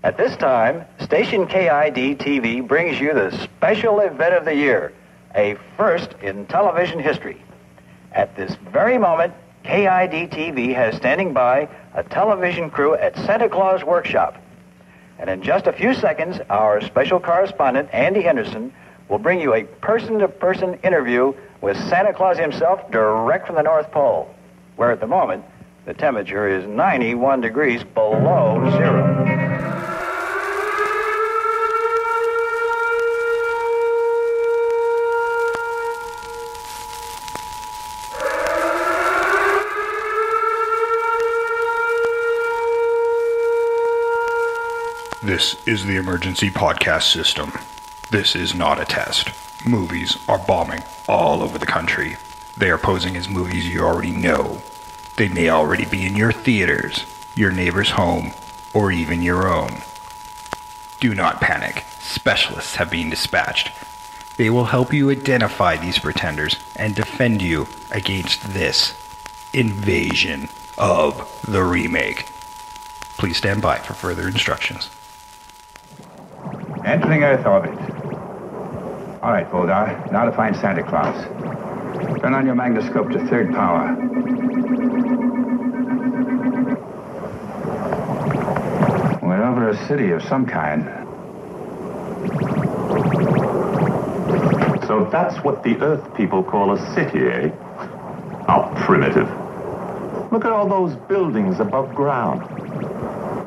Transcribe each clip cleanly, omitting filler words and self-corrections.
At this time, station KID-TV brings you the special event of the year, a first in television history. At this very moment, KID-TV has standing by a television crew at Santa Claus Workshop. And in just a few seconds, our special correspondent, Andy Henderson, will bring you a person-to-person interview with Santa Claus himself direct from the North Pole, where at the moment, the temperature is 91 degrees below zero. This is the emergency podcast system. This is not a test. Movies are bombing all over the country. They are posing as movies you already know. They may already be in your theaters, your neighbor's home, or even your own. Do not panic. Specialists have been dispatched. They will help you identify these pretenders and defend you against this invasion of the remake. Please stand by for further instructions. Entering Earth orbit. All right, Voldar. Now to find Santa Claus. Turn on your magnascope to third power. We're over a city of some kind. So that's what the Earth people call a city, eh? How primitive. Look at all those buildings above ground.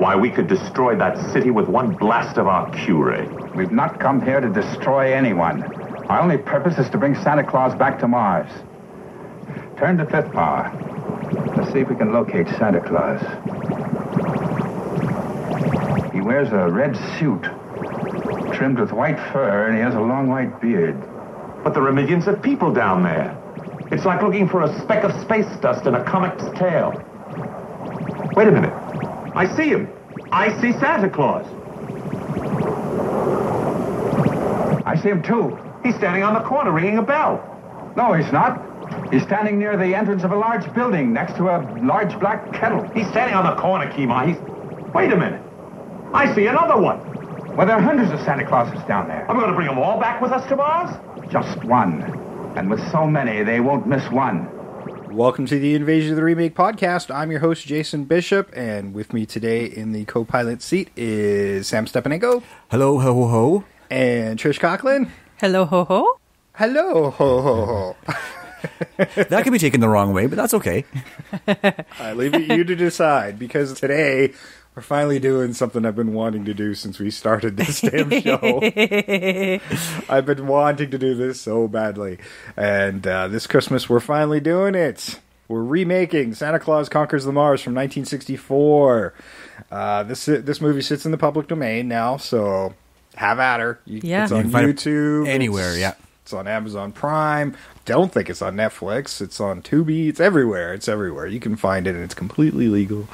Why, we could destroy that city with one blast of our Q-ray. We've not come here to destroy anyone. Our only purpose is to bring Santa Claus back to Mars. Turn to fifth power. Let's see if we can locate Santa Claus. He wears a red suit, trimmed with white fur, and he has a long white beard. But there are millions of people down there. It's like looking for a speck of space dust in a comic's tail. Wait a minute. I see him. I see Santa Claus. I see him too. He's standing on the corner ringing a bell. No, he's not. He's standing near the entrance of a large building next to a large black kettle. He's standing on the corner, Kima. Wait a minute. I see another one. Well, there are hundreds of Santa Clauses down there. Are we going to bring them all back with us to Mars? Just one. And with so many, they won't miss one. Welcome to the Invasion of the Remake podcast. I'm your host, Jason Bishop, and with me today in the co-pilot seat is Sam Stepanenko. Hello, ho, ho, ho. And Trish Conklin. Hello, ho, ho. Hello, ho, ho, ho. That could be taken the wrong way, but that's okay. I leave it you to decide, because today we're finally doing something I've been wanting to do since we started this damn show. I've been wanting to do this so badly. And this Christmas we're finally doing it. We're remaking Santa Claus Conquers the Mars from 1964. This movie sits in the public domain now, so have at her. It's on YouTube. Anywhere, It's on Amazon Prime. Don't think it's on Netflix. It's on Tubi. It's everywhere. You can find it, and it's completely legal.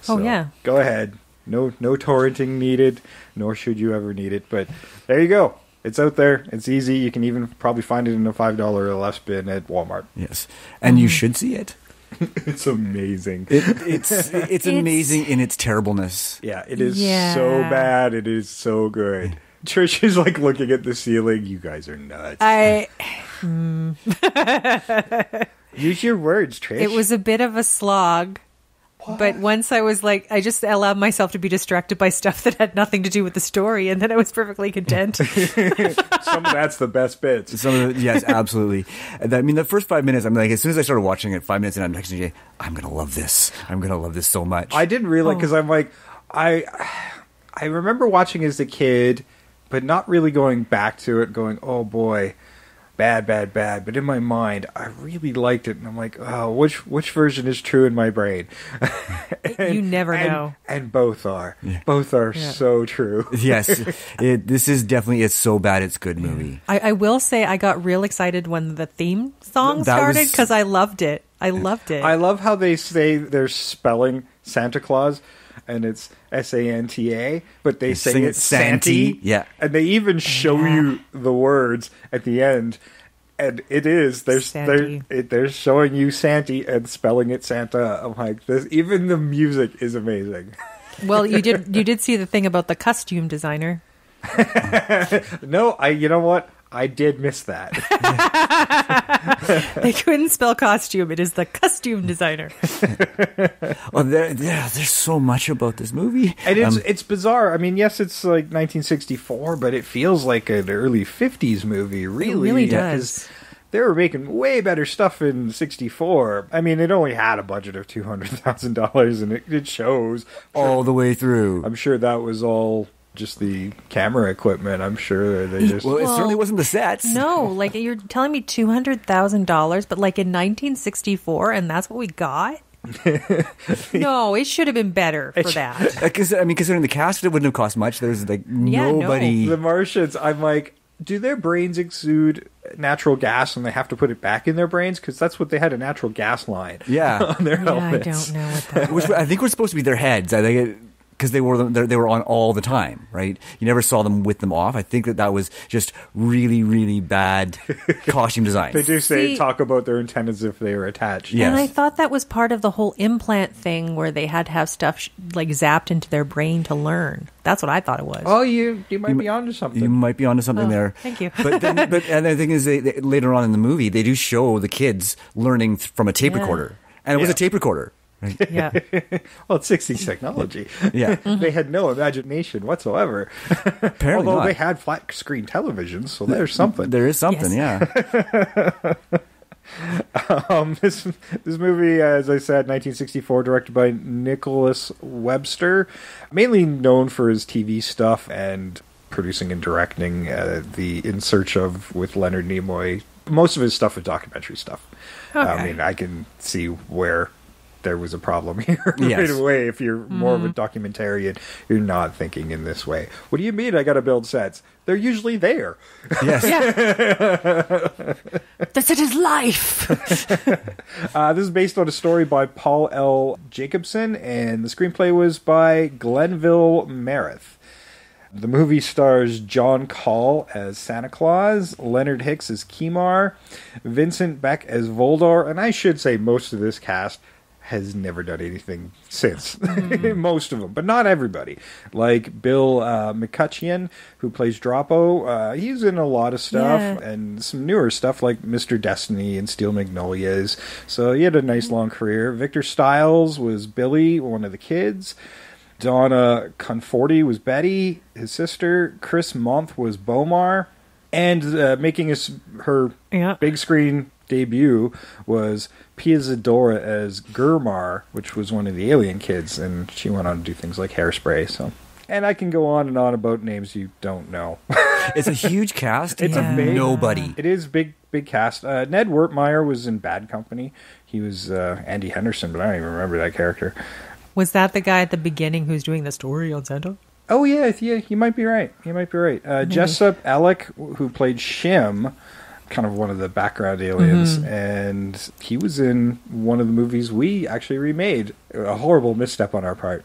So go ahead. No torrenting needed, nor should you ever need it. But there you go. It's out there. It's easy. You can even probably find it in a $5 or less bin at Walmart. Yes, and you should see it. It's amazing. It's amazing in its terribleness. Yeah, it is so bad. It is so good. Trish is like looking at the ceiling. You guys are nuts. Use your words, Trish. It was a bit of a slog. What? But once I was like, I just allowed myself to be distracted by stuff that had nothing to do with the story, and then I was perfectly content. Some of that's the best bits. Yes, absolutely. I mean, the first 5 minutes, I'm like, as soon as I started watching it, 5 minutes, and I'm texting Jay, I'm going to love this. I'm going to love this so much. I didn't realize, because I'm like, I remember watching as a kid, but not really going back to it, going, oh boy, bad. But in my mind, I really liked it, and I'm like, oh, which version is true in my brain? You never know. And both are. Yeah. Both are so true. Yes. This is definitely a so bad it's good movie. I will say I got real excited when the theme song started, because I loved it. I love how they say they're spelling Santa Claus, and it's Santa, but they say it's Santy. Yeah. And they even show you the words at the end. And it is. They're showing you Santy and spelling it Santa. I'm like, this. Even the music is amazing. Well, you did see the thing about the costume designer. No, you know what? I did miss that. They couldn't spell costume. It is the costume designer. Well, there's so much about this movie. And it's bizarre. I mean, yes, it's like 1964, but it feels like an early 50s movie, really. It really does. They were making way better stuff in 64. I mean, it only had a budget of $200,000, and it shows. All the way through. I'm sure that was all just the camera equipment. I'm sure they just... Well, it certainly wasn't the sets. No, like you're telling me $200,000, but like in 1964, and that's what we got? No, it should have been better for that. Because I mean, considering the cast, it wouldn't have cost much. There's like nobody. The Martians, I'm like, do their brains exude natural gas and they have to put it back in their brains? Because that's what they had, a natural gas line on their helmets. I don't know what that Which I think was supposed to be their heads. I think because they were on all the time, right? You never saw them with them off. I think that was just really, really bad costume design. They do talk about their antennas if they were attached. Yes. And I thought that was part of the whole implant thing where they had to have stuff like zapped into their brain to learn. That's what I thought it was. Oh, you might be onto something. You might be onto something there. Thank you. But and the thing is, they later on in the movie, they do show the kids learning from a tape recorder, and it was a tape recorder. Right? Yeah. Well, it's 60s technology. Yeah. They had no imagination whatsoever. Apparently Although not. they had flat screen televisions, so there's something. There is something, yeah. This movie, as I said, 1964, directed by Nicholas Webster, mainly known for his TV stuff and producing and directing the In Search of with Leonard Nimoy. Most of his stuff is documentary stuff. Okay. I mean, I can see where there was a problem here Yes. right away. If you're more of a documentarian, you're not thinking in this way. What do you mean I got to build sets? They're usually there. Yes. The set is life. This is based on a story by Paul L. Jacobson, and the screenplay was by Glenville Merritt. The movie stars John Call as Santa Claus, Leonard Hicks as Keemar, Vincent Beck as Voldor, and I should say most of this cast has never done anything since. Most of them, but not everybody. Like Bill McCutcheon, who plays Droppo. He's in a lot of stuff, and some newer stuff like Mr. Destiny and Steel Magnolias. So he had a nice long career. Victor Stiles was Billy, one of the kids. Donna Conforti was Betty, his sister. Chris Month was Moammar. And making her big screen debut was Pia Zadora as Gurmar, which was one of the alien kids, and she went on to do things like Hairspray. So, and I can go on and on about names you don't know. It's a huge cast. It's a big nobody. It is big cast. Ned Wertmeyer was in Bad Company. He was Andy Henderson, but I don't even remember that character. Was that the guy at the beginning who's doing the story on Santa? Oh yeah, you might be right. Jessup Alec, who played Shim, kind of one of the background aliens, and he was in one of the movies we actually remade. A horrible misstep on our part.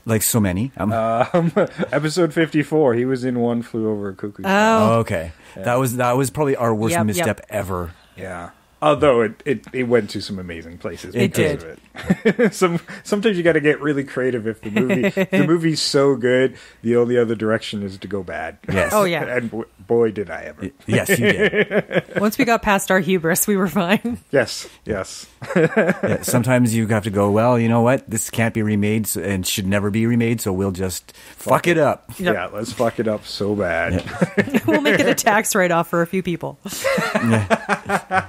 Like so many. Episode 54, he was in One Flew Over a Cuckoo's Nest. Oh, okay. Yeah. That was probably our worst misstep ever. Yeah. Although it went to some amazing places. It did. Of it. Sometimes you got to get really creative if the movie's so good, the only other direction is to go bad. Yes. Oh yeah. And boy did I ever. Yes, you did. Once we got past our hubris, we were fine. Yes. Yeah, sometimes you have to go, well, you know what? This can't be remade and should never be remade, so we'll just fuck it up. Yep. Yeah, let's fuck it up so bad. Yeah. We'll make it a tax write-off for a few people. I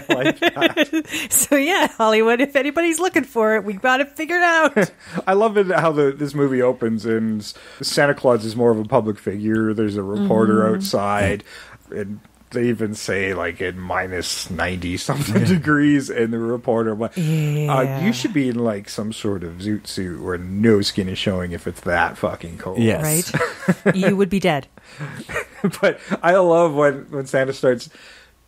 like that. So yeah, Hollywood, if anybody's looking for it, we got it figured out. I love it how this movie opens and Santa Claus is more of a public figure. There's a reporter outside, and they even say like in minus 90 something degrees, and the reporter like, you should be in like some sort of zoot suit where no skin is showing if it's that fucking cold. Yes. Right? You would be dead. But I love when Santa starts.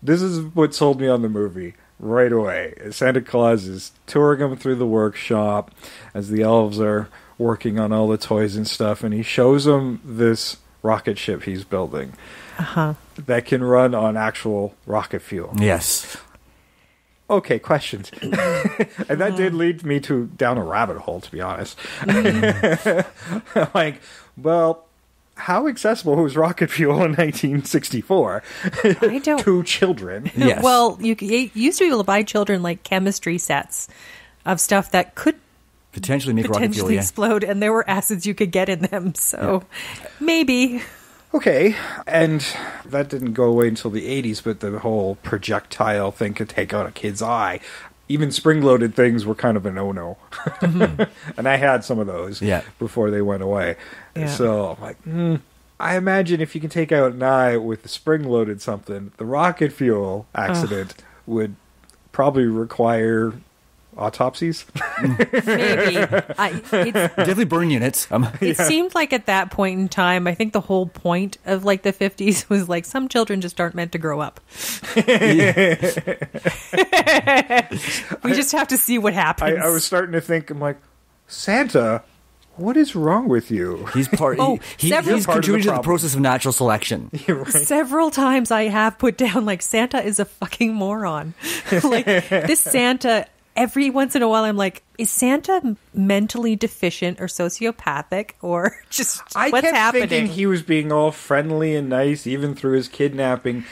This is what sold me on the movie right away. Santa Claus is touring them through the workshop as the elves are working on all the toys and stuff, and he shows them this rocket ship he's building that can run on actual rocket fuel. Yes. Okay, questions. And that did lead me down a rabbit hole, to be honest. Like, well, how accessible was rocket fuel in 1964 I don't. to children? Yes. Well, you used to be able to buy children like chemistry sets of stuff that could Potentially make rocket fuel, potentially yeah. explode, and there were acids you could get in them. So maybe. Okay, and that didn't go away until the 80s, but the whole projectile thing could take out a kid's eye. Even spring-loaded things were kind of a no-no. And I had some of those before they went away. Yeah. So I'm like, I imagine if you can take out an eye with a spring-loaded something, the rocket fuel accident would probably require autopsies. Maybe. Definitely burn units. It seemed like at that point in time, I think the whole point of like the 50s was like some children just aren't meant to grow up. We just have to see what happens. I was starting to think, I'm like, Santa, what is wrong with you? He's part. He's contributing to the process of natural selection. Right. Several times I have put down like Santa is a fucking moron. Like this Santa. Every once in a while, I'm like, is Santa mentally deficient or sociopathic or just I what's kept happening? thinking he was being all friendly and nice, even through his kidnapping,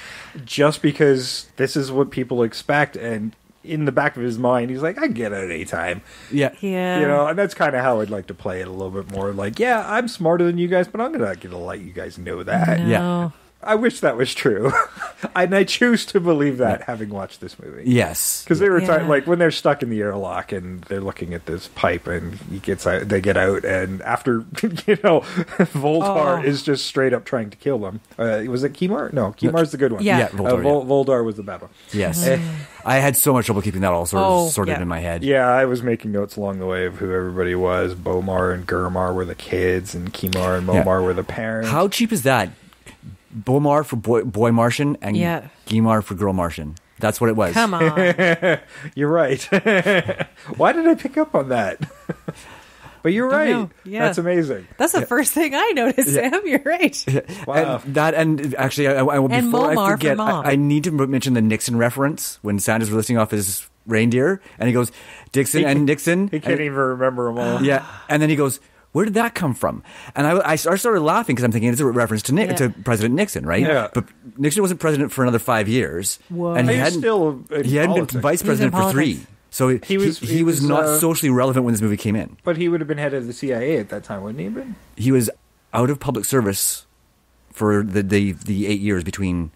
just because this is what people expect. And in the back of his mind, he's like, I can get it at any time. Yeah. Yeah. You know, and that's kind of how I'd like to play it a little bit more. Like, yeah, I'm smarter than you guys, but I'm going to let you guys know that. No. Yeah. I wish that was true. And I choose to believe that, having watched this movie. Yes. Because they were Yeah. like when they're stuck in the airlock and they're looking at this pipe and he gets out, they get out, and after Voldar is just straight up trying to kill them. Was it Kimar? No, Kimar's the good one. Yeah. Yeah, Voldar, Voldar was the bad one. Yes. I had so much trouble keeping that all sorted yeah. in my head. Yeah, I was making notes along the way of who everybody was. Moammar and Gurmar were the kids, and Kimar and Moammar were the parents. How cheap is that? Moammar for boy Martian and Gimar for girl Martian. That's what it was. Come on. You're right. Why did I pick up on that? But you're right. know. Yeah. That's amazing. That's the first thing I noticed, Sam. You're right. Wow. And actually, I before Moammar I for forget, mom. I need to mention the Nixon reference when Santa's listing off his reindeer, and he goes Dixon and Nixon. He can't even remember them all. Yeah, and then he goes, where did that come from? And I started laughing because I'm thinking it's a reference to to President Nixon, right? Yeah. But Nixon wasn't president for another 5 years, Whoa. and he He's hadn't still in he hadn't been politics. vice president for politics. 3. So he was not socially relevant when this movie came in. But he would have been head of the CIA at that time, wouldn't he have been? He was out of public service for the 8 years between,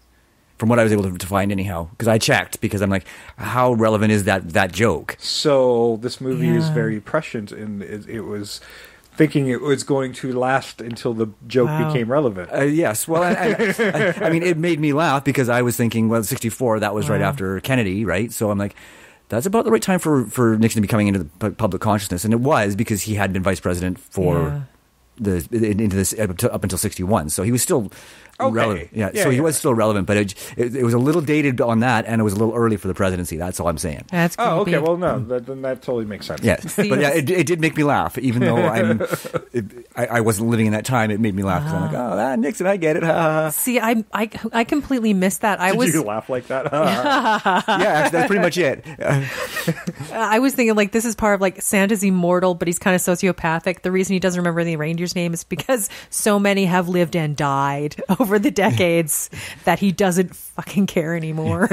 from what I was able to find anyhow, because I checked, because I'm like, how relevant is that joke? So this movie is Yeah. very prescient, and it was thinking it was going to last until the joke Wow. became relevant. Yes, well, I mean, it made me laugh because I was thinking, well, 64, that was right after Kennedy, right? So I'm like, that's about the right time for Nixon to be coming into the public consciousness, and it was because he had been vice president for up until 61, so he was still relevant. Yeah, so he was still relevant, but it was a little dated on that, and it was a little early for the presidency. That's all I'm saying. That's creepy. Oh, okay. Well, no, then that totally makes sense. Yeah, but yeah, it did make me laugh, even though I wasn't living in that time. It made me laugh because I'm like, Nixon, I get it. Ha, ha, ha. See, I completely missed that. Did you laugh like that? Yeah, actually, that's pretty much it. I was thinking like this is part of like Santa's immortal, but he's kind of sociopathic. The reason he doesn't remember the reindeer's name is because so many have lived and died over the decades that he doesn't fucking care anymore.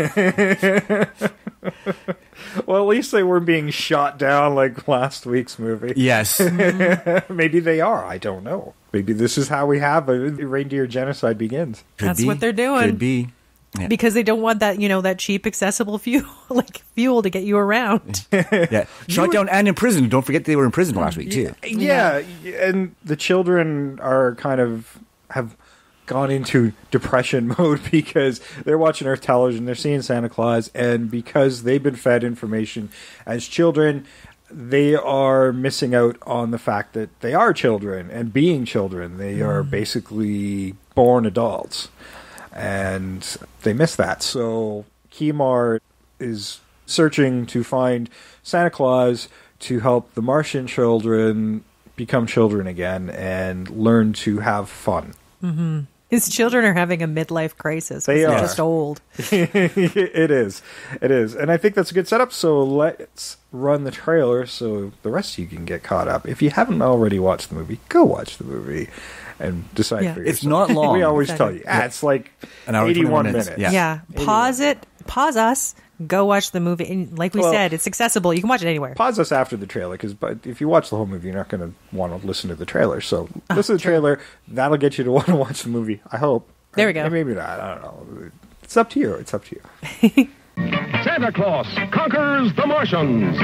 Well, at least they weren't being shot down like last week's movie. Yes. Maybe they are. I don't know. Maybe this is how we have a reindeer genocide begins. That's what they're doing. Could be. Yeah. Because they don't want that, that cheap, accessible fuel to get you around. Yeah. Shot down and imprisoned. Don't forget they were in prison last week, too. Yeah, and the children are have gone into depression mode because they're watching Earth television, they're seeing Santa Claus, and because they've been fed information as children, they are missing out on the fact that they are children, and being children, they are basically born adults, and they miss that. So Kimar is searching to find Santa Claus to help the Martian children become children again and learn to have fun. Mm-hmm. His children are having a midlife crisis. They They're are. just old. It is. And I think that's a good setup. So let's run the trailer so the rest of you can get caught up. If you haven't already watched the movie, go watch the movie and decide for yourself. It's not long. We always Exactly. tell you. It's like An hour, 81 21 minutes. minutes. Yeah. Pause it. Pause us. Go watch the movie. And like we Well, said, it's accessible. You can watch it anywhere. Pause us after the trailer, but if you watch the whole movie, you're not going to want to listen to the trailer. So listen to the trailer. That'll get you to want to watch the movie, I hope. There we go. Maybe not. I don't know. It's up to you. It's up to you. Santa Claus conquers the Martians.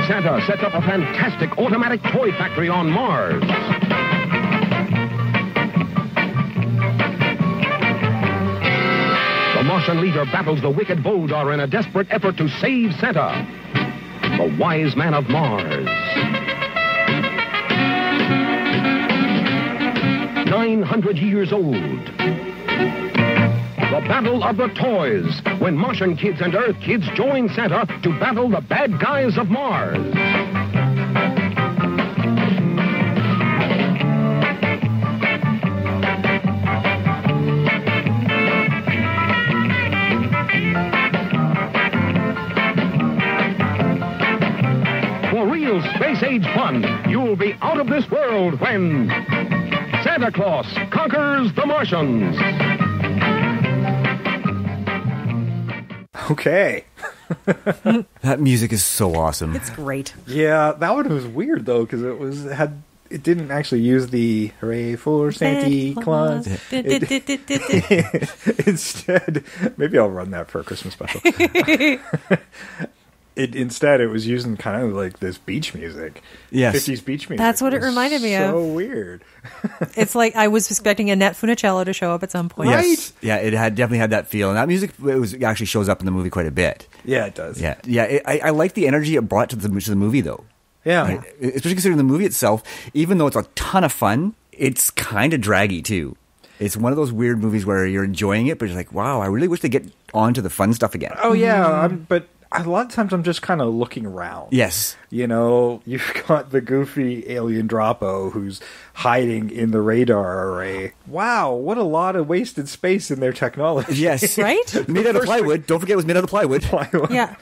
Santa sets up a fantastic automatic toy factory on Mars. The Martian leader battles the wicked Voldar in a desperate effort to save Santa, the wise man of Mars. 900 years old. The Battle of the Toys, when Martian kids and Earth kids join Santa to battle the bad guys of Mars. For real space-age fun, you'll be out of this world when Santa Claus conquers the Martians. Okay. That music is so awesome. It's great. Yeah, that one was weird though because it didn't actually use the "Hooray for Santa Claus." Instead, maybe I'll run that for a Christmas special. Instead, it was using kind of like this beach music. Yes. 50s beach music. That's what it was reminded me of. So weird. It's like I was expecting Annette Funicello to show up at some point. Yes. Yeah, it definitely had that feel. And that music actually shows up in the movie quite a bit. Yeah, it does. Yeah. I like the energy it brought to the movie, though. Yeah. Right? Especially considering the movie itself, even though it's a ton of fun, it's kind of draggy, too. It's one of those weird movies where you're enjoying it, but you're like, wow, I really wish they get on to the fun stuff again. Oh, yeah. But a lot of times I'm just kind of looking around. Yes. You know, you've got the goofy alien Droppo who's hiding in the radar array. Wow, what a lot of wasted space in their technology. Yes. Right? Made out of plywood. Don't forget it was made out of plywood. Yeah.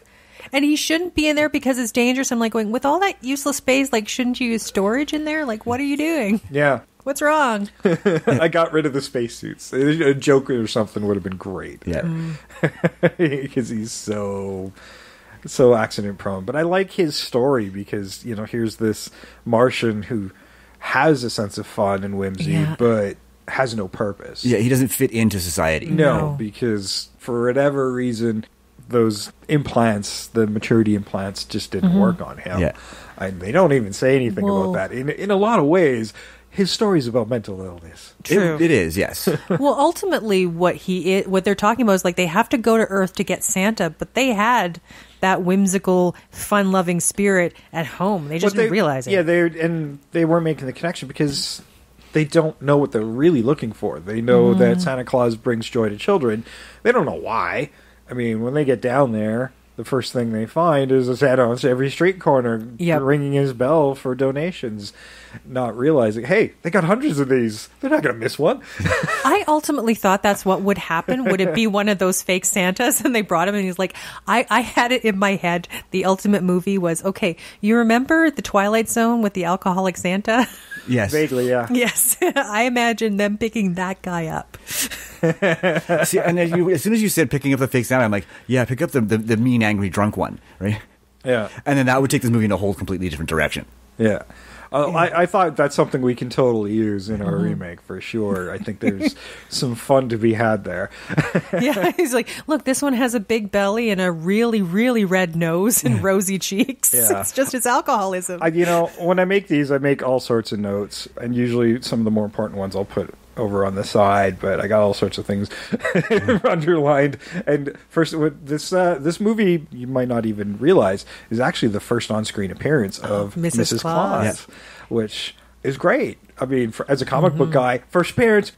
And he shouldn't be in there because it's dangerous. I'm like going, with all that useless space, like, shouldn't you use storage in there? Like, what are you doing? Yeah. What's wrong? I got rid of the spacesuits. A Joker or something would have been great. Yeah. Because he's so accident prone. But I like his story because, you know, here's this Martian who has a sense of fun and whimsy, but has no purpose. Yeah, he doesn't fit into society. No, because for whatever reason, those implants, the maturity implants, just didn't work on him. Yeah. And they don't even say anything about that. In a lot of ways, his story is about mental illness. True. It is, yes. Well, ultimately, what they're talking about is like they have to go to Earth to get Santa, but they had that whimsical, fun-loving spirit at home. They just didn't realize it. Yeah, they weren't making the connection because they don't know what they're really looking for. They know that Santa Claus brings joy to children. They don't know why. I mean, when they get down there, the first thing they find is a Santa on every street corner ringing his bell for donations, not realizing, hey, they got hundreds of these. They're not going to miss one. I ultimately thought that's what would happen. Would it be one of those fake Santas? And they brought him and he's like, I had it in my head. The ultimate movie was, okay, you remember The Twilight Zone with the alcoholic Santa? Yes. Vaguely, yeah. Yes. I imagine them picking that guy up. See, and as soon as you said picking up the fake Santa, I'm like, yeah, pick up the mean, angry, drunk one, right? Yeah. And then that would take this movie in a whole completely different direction. Yeah. I thought that's something we can totally use in our remake for sure. I think there's some fun to be had there. Yeah, he's like, look, this one has a big belly and a really, really red nose and rosy cheeks. Yeah. It's just his alcoholism. When I make these, I make all sorts of notes, and usually some of the more important ones I'll put over on the side, but I got all sorts of things underlined. And first, this movie, you might not even realize, is actually the first on-screen appearance of Mrs. Claus, which is great. I mean, as a comic book guy, first appearance,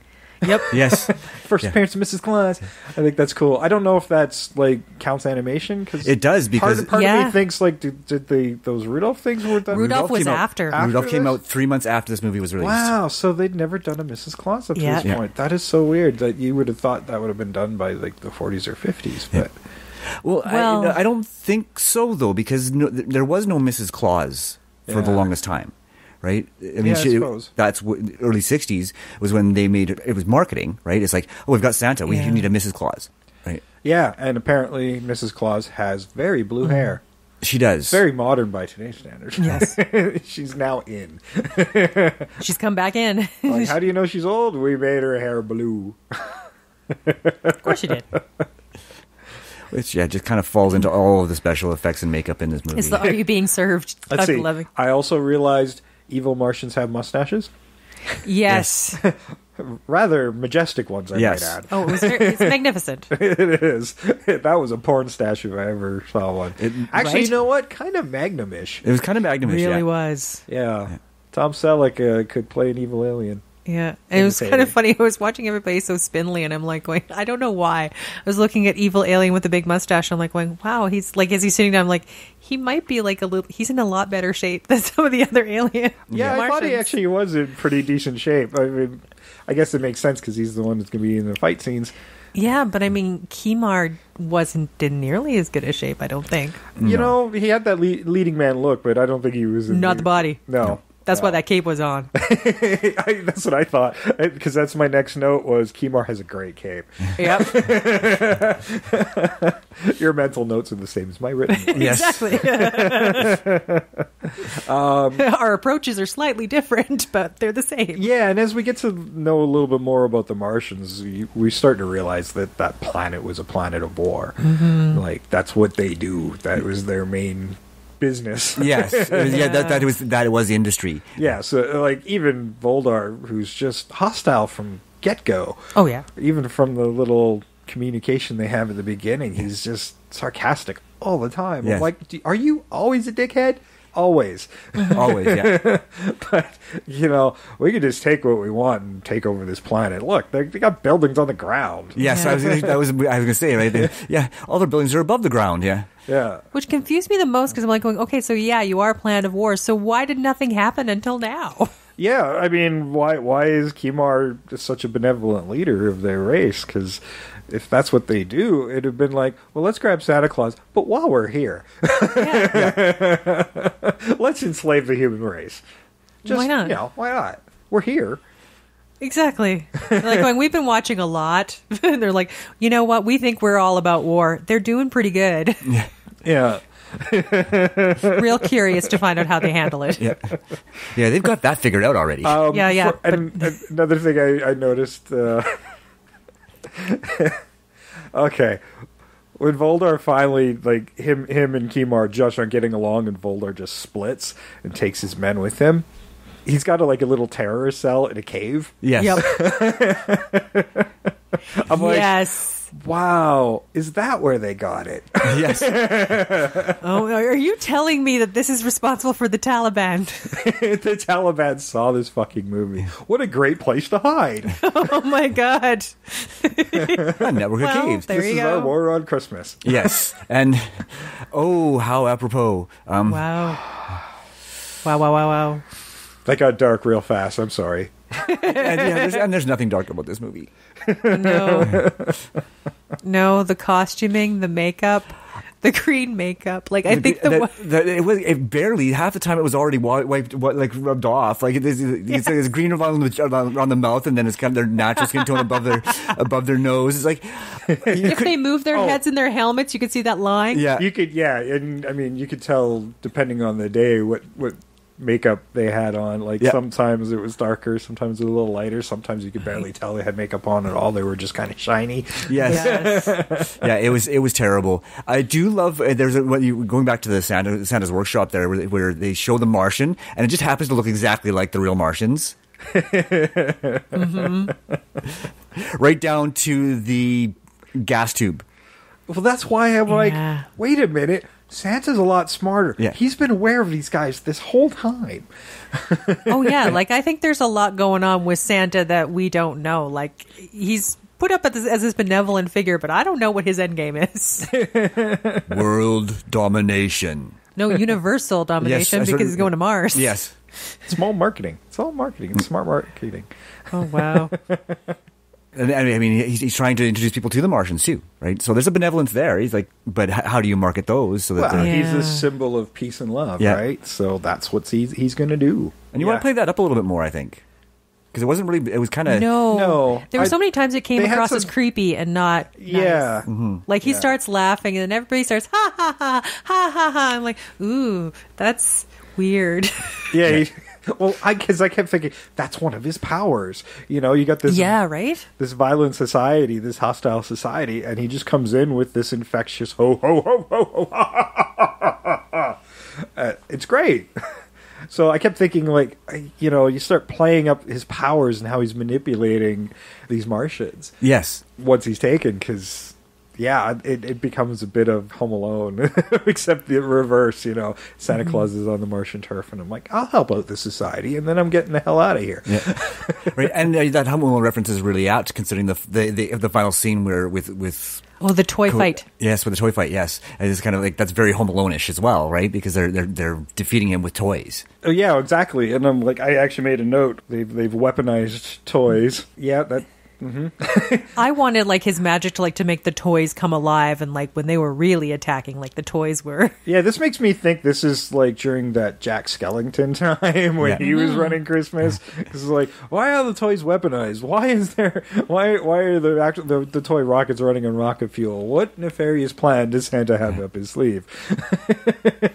Yep. Yes. First appearance of Mrs. Claus. I think that's cool. I don't know if that's like counts animation because It does, because part of Yeah. me thinks like did those Rudolph things were done? Rudolph was came out- after. Rudolph came this? out 3 months after this movie was released. Wow, so they'd never done a Mrs. Claus up to Yeah. this Yeah. point. That is so weird that you would have thought that would have been done by like the 40s or 50s. But Well, Well- I don't think so, though, because there was no Mrs. Claus for the Yeah. longest time, right? I mean, Yeah, I suppose. that's what early 60s was when they made it was marketing, right? It's like, oh, we've got Santa, we Yeah. need a Mrs. Claus, right? yeah, and apparently Mrs. Claus has very blue hair. She does. Very modern by today's standards. Yes. She's now in. She's come back in. Like, how do you know she's old? We made her hair blue. Of course she did. Which, just kind of falls into all of the special effects and makeup in this movie. It's the Are You Being Served? Let's see. Loving. I also realized evil Martians have mustaches. Yes. Rather majestic ones, I Yes. might add. Oh, it's magnificent. It is. That was a porn stash if I ever saw one. Actually, Right? you know what? Kind of Magnum-ish. It was kind of Magnum-ish, Really yeah. was. Yeah. Tom Selleck could play an evil alien. Yeah. And it was kind of funny. I was watching everybody so spindly, and I'm like going, I don't know why. I was looking at evil alien with the big mustache. And I'm like going, wow, he's like, as he's sitting down, I'm like, he might be like he's in a lot better shape than some of the other aliens. Yeah, I thought he actually was in pretty decent shape. I mean, I guess it makes sense because he's the one that's going to be in the fight scenes. Yeah, but I mean, Moammar wasn't in nearly as good a shape, I don't think. You know, he had that leading man look, but I don't think he was in Not the body. No. That's why that cape was on. That's what I thought. Because that's my next note was Moammar has a great cape. Yep. Your mental notes are the same as my written ones. Yes. Exactly. Our approaches are slightly different, but they're the same. Yeah, and as we get to know a little bit more about the Martians, we start to realize that that planet was a planet of war. Mm-hmm. Like, that's what they do. That was their main business. Yes. That was the industry. Yeah, so, like, even Voldar, who's just hostile from get-go, Oh, yeah. even from the little communication they have at the beginning, he's just sarcastic all the time. Yes. I'm like, are you always a dickhead? Always. Always, yeah. But, you know, we could just take what we want and take over this planet. Look, they got buildings on the ground. Yes, I was gonna say, right? Yeah, all their buildings are above the ground, yeah. Yeah. Which confused me the most because I'm like going, okay, so yeah, you are a planet of war. So why did nothing happen until now? Yeah, I mean, why is Moammar just such a benevolent leader of their race? Because if that's what they do, it'd have been like, well, let's grab Santa Claus, but while we're here, let's enslave the human race. Just, Why not? You know, why not? We're here. Exactly. Like going, we've been watching a lot. And they're like, you know what? We think we're all about war. They're doing pretty good. Yeah. Real curious to find out how they handle it. Yeah, they've got that figured out already. Yeah. And another thing I noticed. Okay, when Voldar finally, like him and Moammar just aren't getting along, and Voldar just splits and takes his men with him. He's got a little terrorist cell in a cave. Yes. Yep. I'm like, Yes. wow, is that where they got it? Yes. Oh, are you telling me that this is responsible for the Taliban? The Taliban saw this fucking movie. What a great place to hide. Oh my God. A network Well, of caves. there This you is our go. war on Christmas. Yes. And, oh, how apropos. Wow. Wow. That got dark real fast. I'm sorry. And there's nothing dark about this movie. No, the costuming, the makeup, the green makeup. Like, I think it barely, half the time it was already wiped, rubbed off. Like, it's green around the mouth, and then it's kind of their natural skin tone above their nose. It's like, if they move their heads in their helmets, you could see that line. yeah. You could, and I mean, you could tell depending on the day what makeup they had on. Like, sometimes it was darker, sometimes it was a little lighter, sometimes you could barely tell they had makeup on at all. They were just kind of shiny. Yes. Yeah, it was terrible. I do love going back to the Santa's workshop there where they show the Martian, and it just happens to look exactly like the real Martians. Mm-hmm. Right down to the gas tube. Well, that's why I'm like, wait a minute. Santa's a lot smarter. Yeah. He's been aware of these guys this whole time. Oh, yeah. Like, I think there's a lot going on with Santa that we don't know. Like, he's put up as this benevolent figure, but I don't know what his end game is. World domination. No, universal domination because he's going to Mars. Yes. It's all marketing. It's all marketing. It's smart marketing. Oh, wow. And I mean, he's trying to introduce people to the Martians too, right? So there's a benevolence there. He's like, but how do you market those? So that Well, they're- he's a symbol of peace and love, Yeah. right? So that's what he's going to do. and you want to play that up a little bit more, I think, because it wasn't really. It was kind of No. There were so many times it came they had across some- as creepy and not nice. Yeah. Like, he Yeah. starts laughing and then everybody starts, ha, ha, ha, ha, ha, ha. I'm like, ooh, that's weird. Yeah. Well, because I kept thinking that's one of his powers. You know, you got this. Yeah, right? This violent society, this hostile society, and he just comes in with this infectious ho ho ho ho ho ha, ha, ha, ha, ha. It's great. So I kept thinking, like, you start playing up his powers and how he's manipulating these Martians yes. once he's taken, because it becomes a bit of Home Alone, except the reverse. Santa Claus is on the Martian turf, and I'm like, I'll help out this society, and then I'm getting the hell out of here. Yeah. Right, and that Home Alone reference is really apt, considering the final scene where with Oh, the toy fight. Yes, with the toy fight. Yes, and it's kind of like that's very Home Alone-ish as well, right? Because they're defeating him with toys. Oh, yeah, exactly. And I'm like, I actually made a note. They've weaponized toys. Yeah, that. I wanted, like, his magic to make the toys come alive, and, like, when they were really attacking, like, the toys were. Yeah, this makes me think this is like during that Jack Skellington time when he was running Christmas. It's like, why are the toys weaponized? Why are the toy rockets running on rocket fuel? What nefarious plan does Santa have up his sleeve?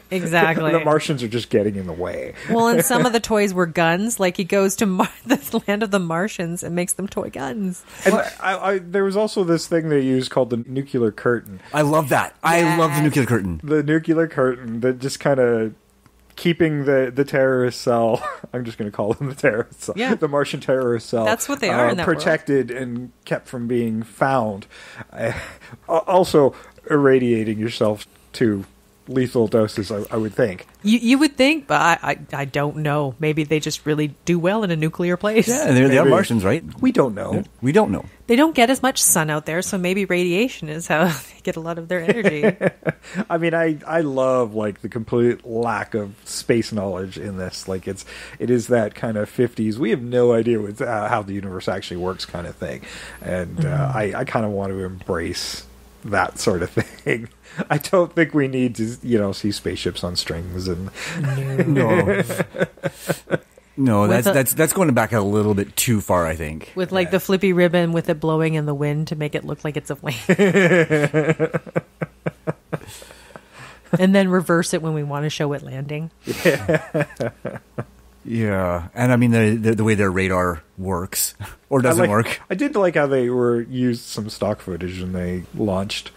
Exactly. The Martians are just getting in the way. Well, and some of the toys were guns. Like, he goes to the land of the Martians and makes them toy guns. And there was also this thing they used called the nuclear curtain. I love that. I love the nuclear curtain. The nuclear curtain that just kind of keeping the terrorist cell. I'm just going to call them the terrorist cell. Yeah. The Martian terrorist cell. That's what they are in that protected and kept from being found. Also, irradiating yourself to lethal doses, I would think. You would think, but I don't know. Maybe they just really do well in a nuclear place. Yeah, and they are Martians, right? We don't know. Yeah, we don't know. They don't get as much sun out there, so maybe radiation is how they get a lot of their energy. I mean, I love like the complete lack of space knowledge in this. Like it is that kind of 50s. We have no idea how the universe actually works kind of thing, and I kind of want to embrace that sort of thing. I don't think we need to, see spaceships on strings and No, that's going back a little bit too far, I think. With like the flippy ribbon with it blowing in the wind to make it look like it's a flame. And then reverse it when we want to show it landing. Yeah, and I mean the way their radar works or doesn't work. I did like how they used some stock footage and they launched.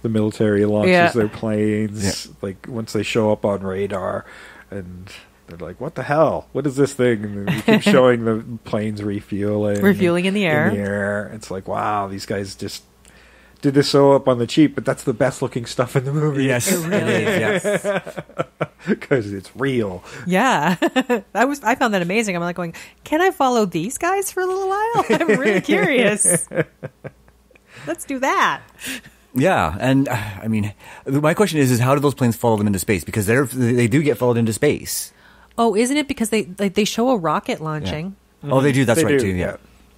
The military launches their planes, like once they show up on radar, and they're like, "What the hell? What is this thing?" And then we keep showing the planes refueling in the air. It's like, wow, these guys just did this so up on the cheap, but that's the best looking stuff in the movie. Yes, it really is. Yes, because it's real. Yeah, I found that amazing. I'm like going, can I follow these guys for a little while? I'm really curious. Let's do that. Yeah, and I mean, my question is how do those planes follow them into space? Because they do get followed into space. Oh, isn't it because they show a rocket launching? Yeah. Oh, they do. That's right too. Yeah.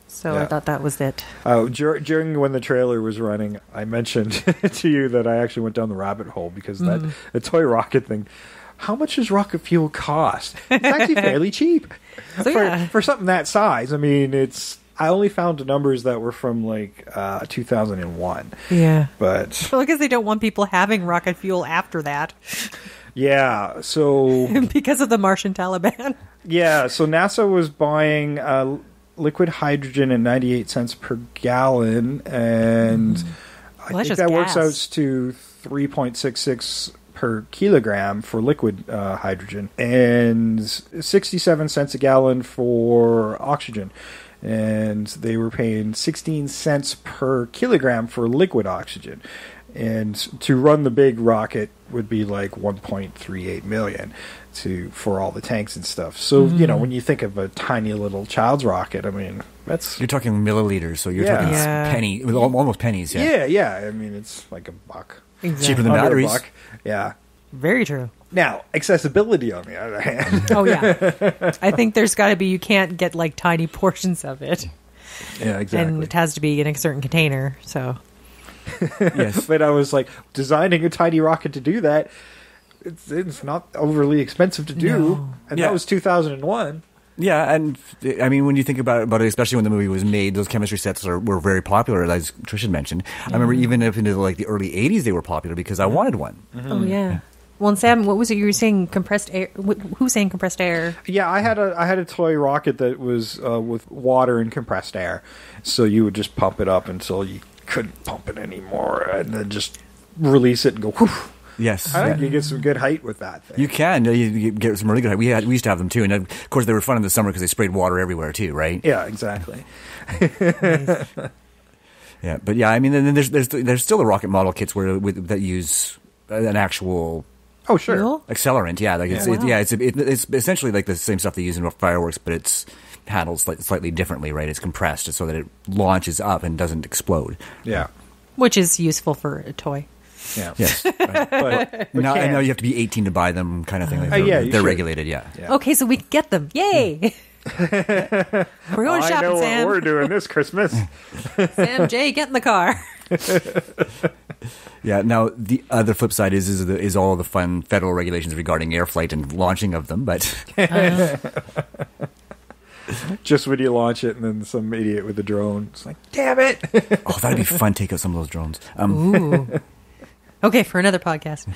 So I thought that was it. During when the trailer was running, I mentioned to you that I actually went down the rabbit hole because the toy rocket thing. How much does rocket fuel cost? It's actually fairly cheap for something that size. I mean, I only found numbers that were from like 2001. Yeah, but well, because they don't want people having rocket fuel after that. Yeah, so because of the Martian Taliban. Yeah, so NASA was buying liquid hydrogen at 98 cents per gallon, and I think that works out to 3.66 per kilogram for liquid hydrogen, and 67 cents a gallon for oxygen. And they were paying 16 cents per kilogram for liquid oxygen. And to run the big rocket would be like 1.38 million for all the tanks and stuff. So, when you think of a tiny little child's rocket, I mean, you're talking milliliters, so you're talking almost pennies. Yeah. I mean, it's like $1. Exactly. Cheaper than batteries. $1. Yeah. Very true. Now, accessibility on the other hand. Oh, yeah. I think there's got to be, you can't get like tiny portions of it. Yeah, exactly. And it has to be in a certain container, so... Yes, but I was like, designing a tiny rocket to do that, it's not overly expensive to do. No. And that was 2001. Yeah, and I mean, when you think about it, especially when the movie was made, those chemistry sets were very popular, as Trish had mentioned. I remember even up into the early 80s, they were popular because I wanted one. Mm-hmm. Oh, yeah. Well, and Sam, what was it you were saying? Compressed air? Who's saying compressed air? Yeah, I had a toy rocket that was with water and compressed air. So you would just pump it up until you couldn't pump it anymore, and then just release it and go whoosh. Yes, I think you get some good height with that thing. You can. You get some really good height. We used to have them too, and of course they were fun in the summer because they sprayed water everywhere too, right? Yeah, exactly. Yeah, but yeah, I mean, then there's still the rocket model kits that use an actual accelerant. Yeah, like it's essentially like the same stuff they use in fireworks, but it's handled slightly differently, right? It's compressed so that it launches up and doesn't explode. Yeah, which is useful for a toy. Yeah. Yes. Right. But now I know you have to be 18 to buy them, kind of thing. Like they're regulated. Yeah. Okay, so we can get them. Yay! We're going shopping, I know Sam. what we're doing this Christmas. Sam, Jay, get in the car. Yeah. Now the other flip side is all the fun federal regulations regarding air flight and launching of them, but. Just when you launch it, and then some idiot with a drone. It's like, damn it! Oh, that'd be fun. Take out some of those drones. Ooh. Okay, for another podcast.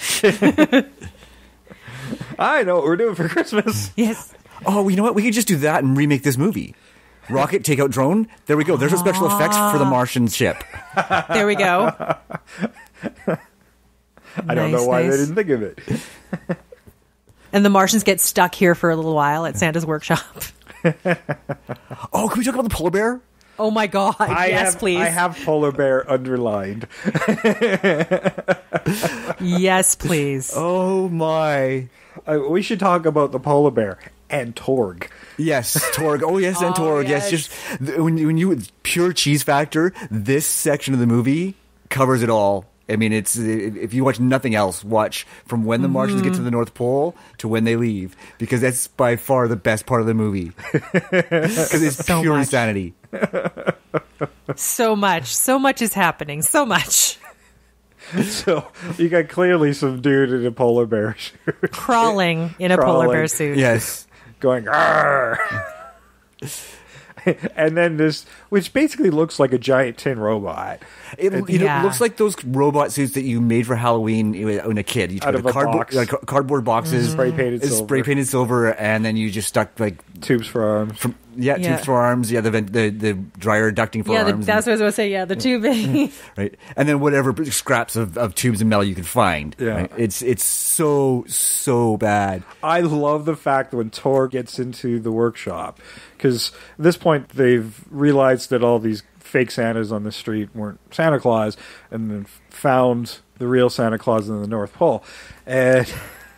I know what we're doing for Christmas. Yes. Oh, you know what? We could just do that and remake this movie. Rocket, take out drone. There we go. There's a special effects for the Martian ship. There we go. I don't know why they didn't think of it. And the Martians get stuck here for a little while at Santa's workshop. Oh, can we talk about the polar bear? Oh my God! Please. I have polar bear underlined. Yes, please. Oh my! We should talk about the polar bear and Torg. Yes, Torg. Oh yes, and Torg. Yes, just when you pure cheese factor, this section of the movie covers it all. I mean, it's if you watch nothing else, watch from when the Martians get to the North Pole to when they leave, because that's by far the best part of the movie. Because it's so pure insanity. So much is happening. So much. So you got clearly some dude in a polar bear suit, crawling in a polar bear suit. Yes, going "Arr!" And then this, which basically looks like a giant tin robot. It looks like those robot suits that you made for Halloween when a kid. You took out of a box. Cardboard boxes, spray painted silver, and then you just stuck like tubes for arms. Tubes for arms. Yeah, the dryer ducting for arms. That's what I was going to say. Yeah, the tubing. Right, and then whatever scraps of tubes and metal you can find. Yeah, right? It's so bad. I love the fact that when Tor gets into the workshop, because at this point they've realized that all these fake Santas on the street weren't Santa Claus, and then found the real Santa Claus in the North Pole. And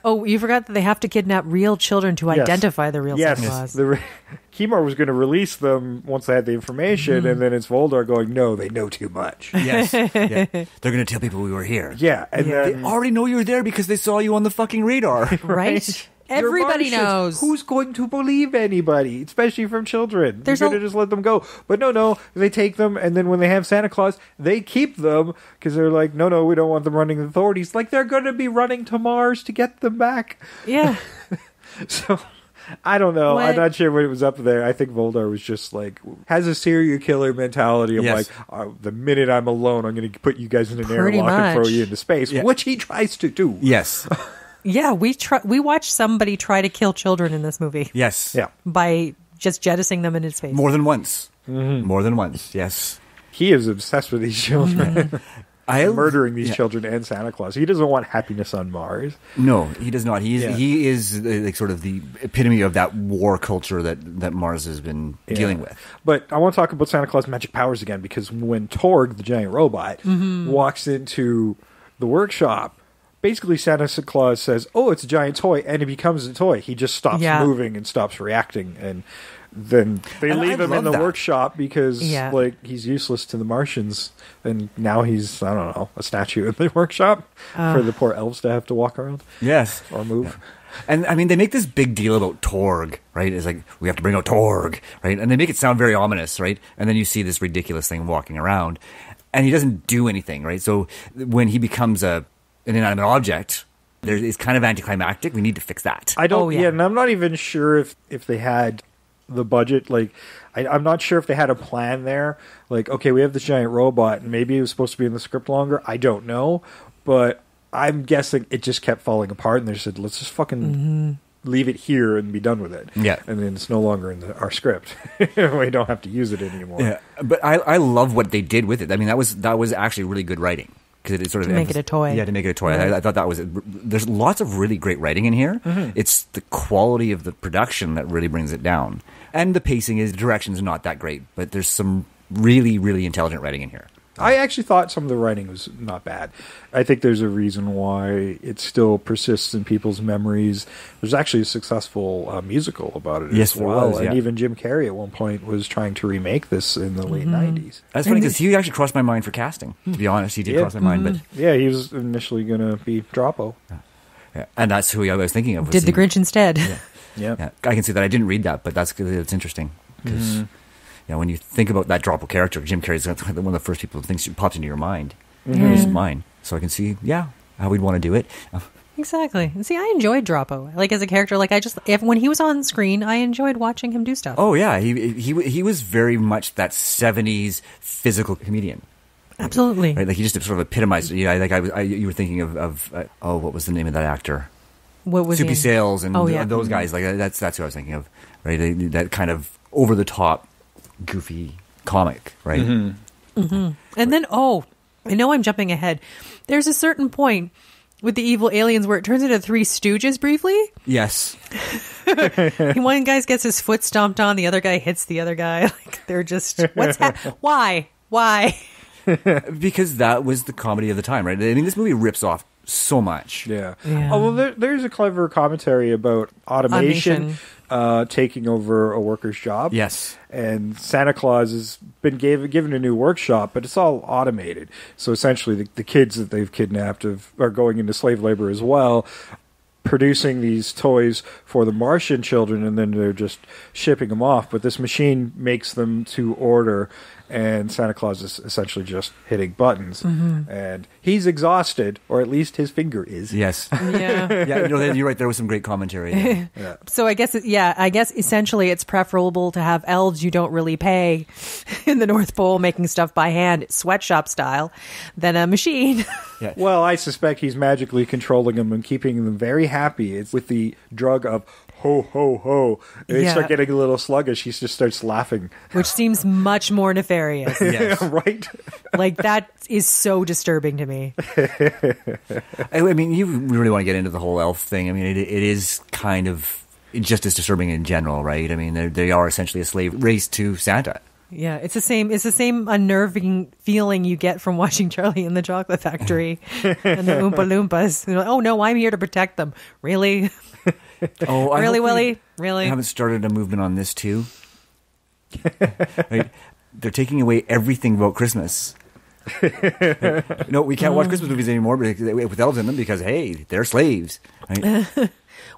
oh, you forgot that they have to kidnap real children to identify the real Santa Claus. Moammar was going to release them once they had the information, and then it's Voldar going, no, they know too much. Yes. Yeah. They're going to tell people we were here. Yeah. And then, they already know you're there because they saw you on the fucking radar. Right? Everybody knows. Who's going to believe anybody, especially from children? They're going to just let them go. But no, they take them, and then when they have Santa Claus, they keep them because they're like, no, we don't want them running the authorities. Like, they're going to be running to Mars to get them back. Yeah. So, I don't know. I'm not sure what it was up there. I think Voldar was just like, has a serial killer mentality of like, the minute I'm alone, I'm going to put you guys in an airlock and throw you into space, which he tries to do. Yes. Yeah, we watched somebody try to kill children in this movie. Yes. Yeah. By just jettisoning them into space. More than once. Mm-hmm. More than once, yes. He is obsessed with these children. Murdering these children and Santa Claus. He doesn't want happiness on Mars. No, he does not. He is like sort of the epitome of that war culture that Mars has been dealing with. But I want to talk about Santa Claus' magic powers again, because when Torg, the giant robot, walks into the workshop. Basically, Santa Claus says, "Oh, it's a giant toy," and it becomes a toy. He just stops moving and stops reacting, and then they leave him in the workshop because like he's useless to the Martians, and now he's, I don't know, a statue in the workshop for the poor elves to have to walk around. Yes, or move. Yeah. And I mean, they make this big deal about Torg, right? It's like, we have to bring out Torg, right? And they make it sound very ominous, right? And then you see this ridiculous thing walking around, and he doesn't do anything, right? So when he becomes an inanimate object, it's kind of anticlimactic. We need to fix that. I don't. And I'm not even sure if they had the budget. Like, I'm not sure if they had a plan there. Like, okay, we have this giant robot, and maybe it was supposed to be in the script longer. I don't know, but I'm guessing it just kept falling apart, and they said, let's just fucking leave it here and be done with it. Yeah. And then it's no longer in our script. We don't have to use it anymore. Yeah. But I love what they did with it. I mean, that was actually really good writing. Because it sort of to make it a toy. Yeah, to make it a toy. Yeah. I thought that was... There's lots of really great writing in here. Mm-hmm. It's the quality of the production that really brings it down. And the pacing the direction's not that great, but there's some really, really intelligent writing in here. I actually thought some of the writing was not bad. I think there's a reason why it still persists in people's memories. There's actually a successful musical about it as well. And even Jim Carrey at one point was trying to remake this in the late 90s. That's funny because he actually crossed my mind for casting, to be honest. He did cross my mind. But yeah, he was initially going to be Droppo. Yeah. And that's who I was thinking of. Did the Grinch instead. Yeah. I can see that. I didn't read that, but it's interesting. Because... You know, when you think about that Droppo character, Jim Carrey's one of the first people who pops into your mind. Is mine. So I can see, how we'd want to do it. Exactly. See, I enjoyed Droppo. Like, as a character, like, when he was on screen, I enjoyed watching him do stuff. Oh, yeah. He was very much that 70s physical comedian. Absolutely. Right? Like, he just sort of epitomized it. You were thinking of what was the name of that actor? What was Soupy he? Sales and those guys. Like, that's who I was thinking of. Right? That kind of over-the-top, goofy comic, right? And then, I know I'm jumping ahead. There's a certain point with the evil aliens where it turns into Three Stooges briefly. Yes. One guy gets his foot stomped on, the other guy hits the other guy. Like, they're just, why? Because that was the comedy of the time, right? I mean, this movie rips off so much. Yeah. Oh, well, there's a clever commentary about automation. Taking over a worker's job. Yes. And Santa Claus has been given a new workshop, but it's all automated. So essentially the kids that they've kidnapped are going into slave labor as well, producing these toys for the Martian children, and then they're just shipping them off. But this machine makes them to order, and Santa Claus is essentially just hitting buttons. And he's exhausted, or at least his finger is. Yes. Yeah. You're right. There was some great commentary. So I guess essentially it's preferable to have elves you don't really pay in the North Pole making stuff by hand, sweatshop style, than a machine. Yeah. Well, I suspect he's magically controlling them and keeping them very happy. It's with the drug of ho, ho, ho. They start getting a little sluggish. He just starts laughing. Which seems much more nefarious. Yes. Right? Like, that is so disturbing to me. I mean, you really want to get into the whole elf thing. I mean, it is kind of just as disturbing in general, right? I mean, they are essentially a slave race to Santa. Yeah, it's the same unnerving feeling you get from watching Charlie in the Chocolate Factory and the Oompa Loompas. Like, oh no, I'm here to protect them. Really? Really, Willie? Really? I haven't started a movement on this too. Right? They're taking away everything about Christmas. No, we can't watch Christmas movies anymore with elves in them because, hey, they're slaves. Right?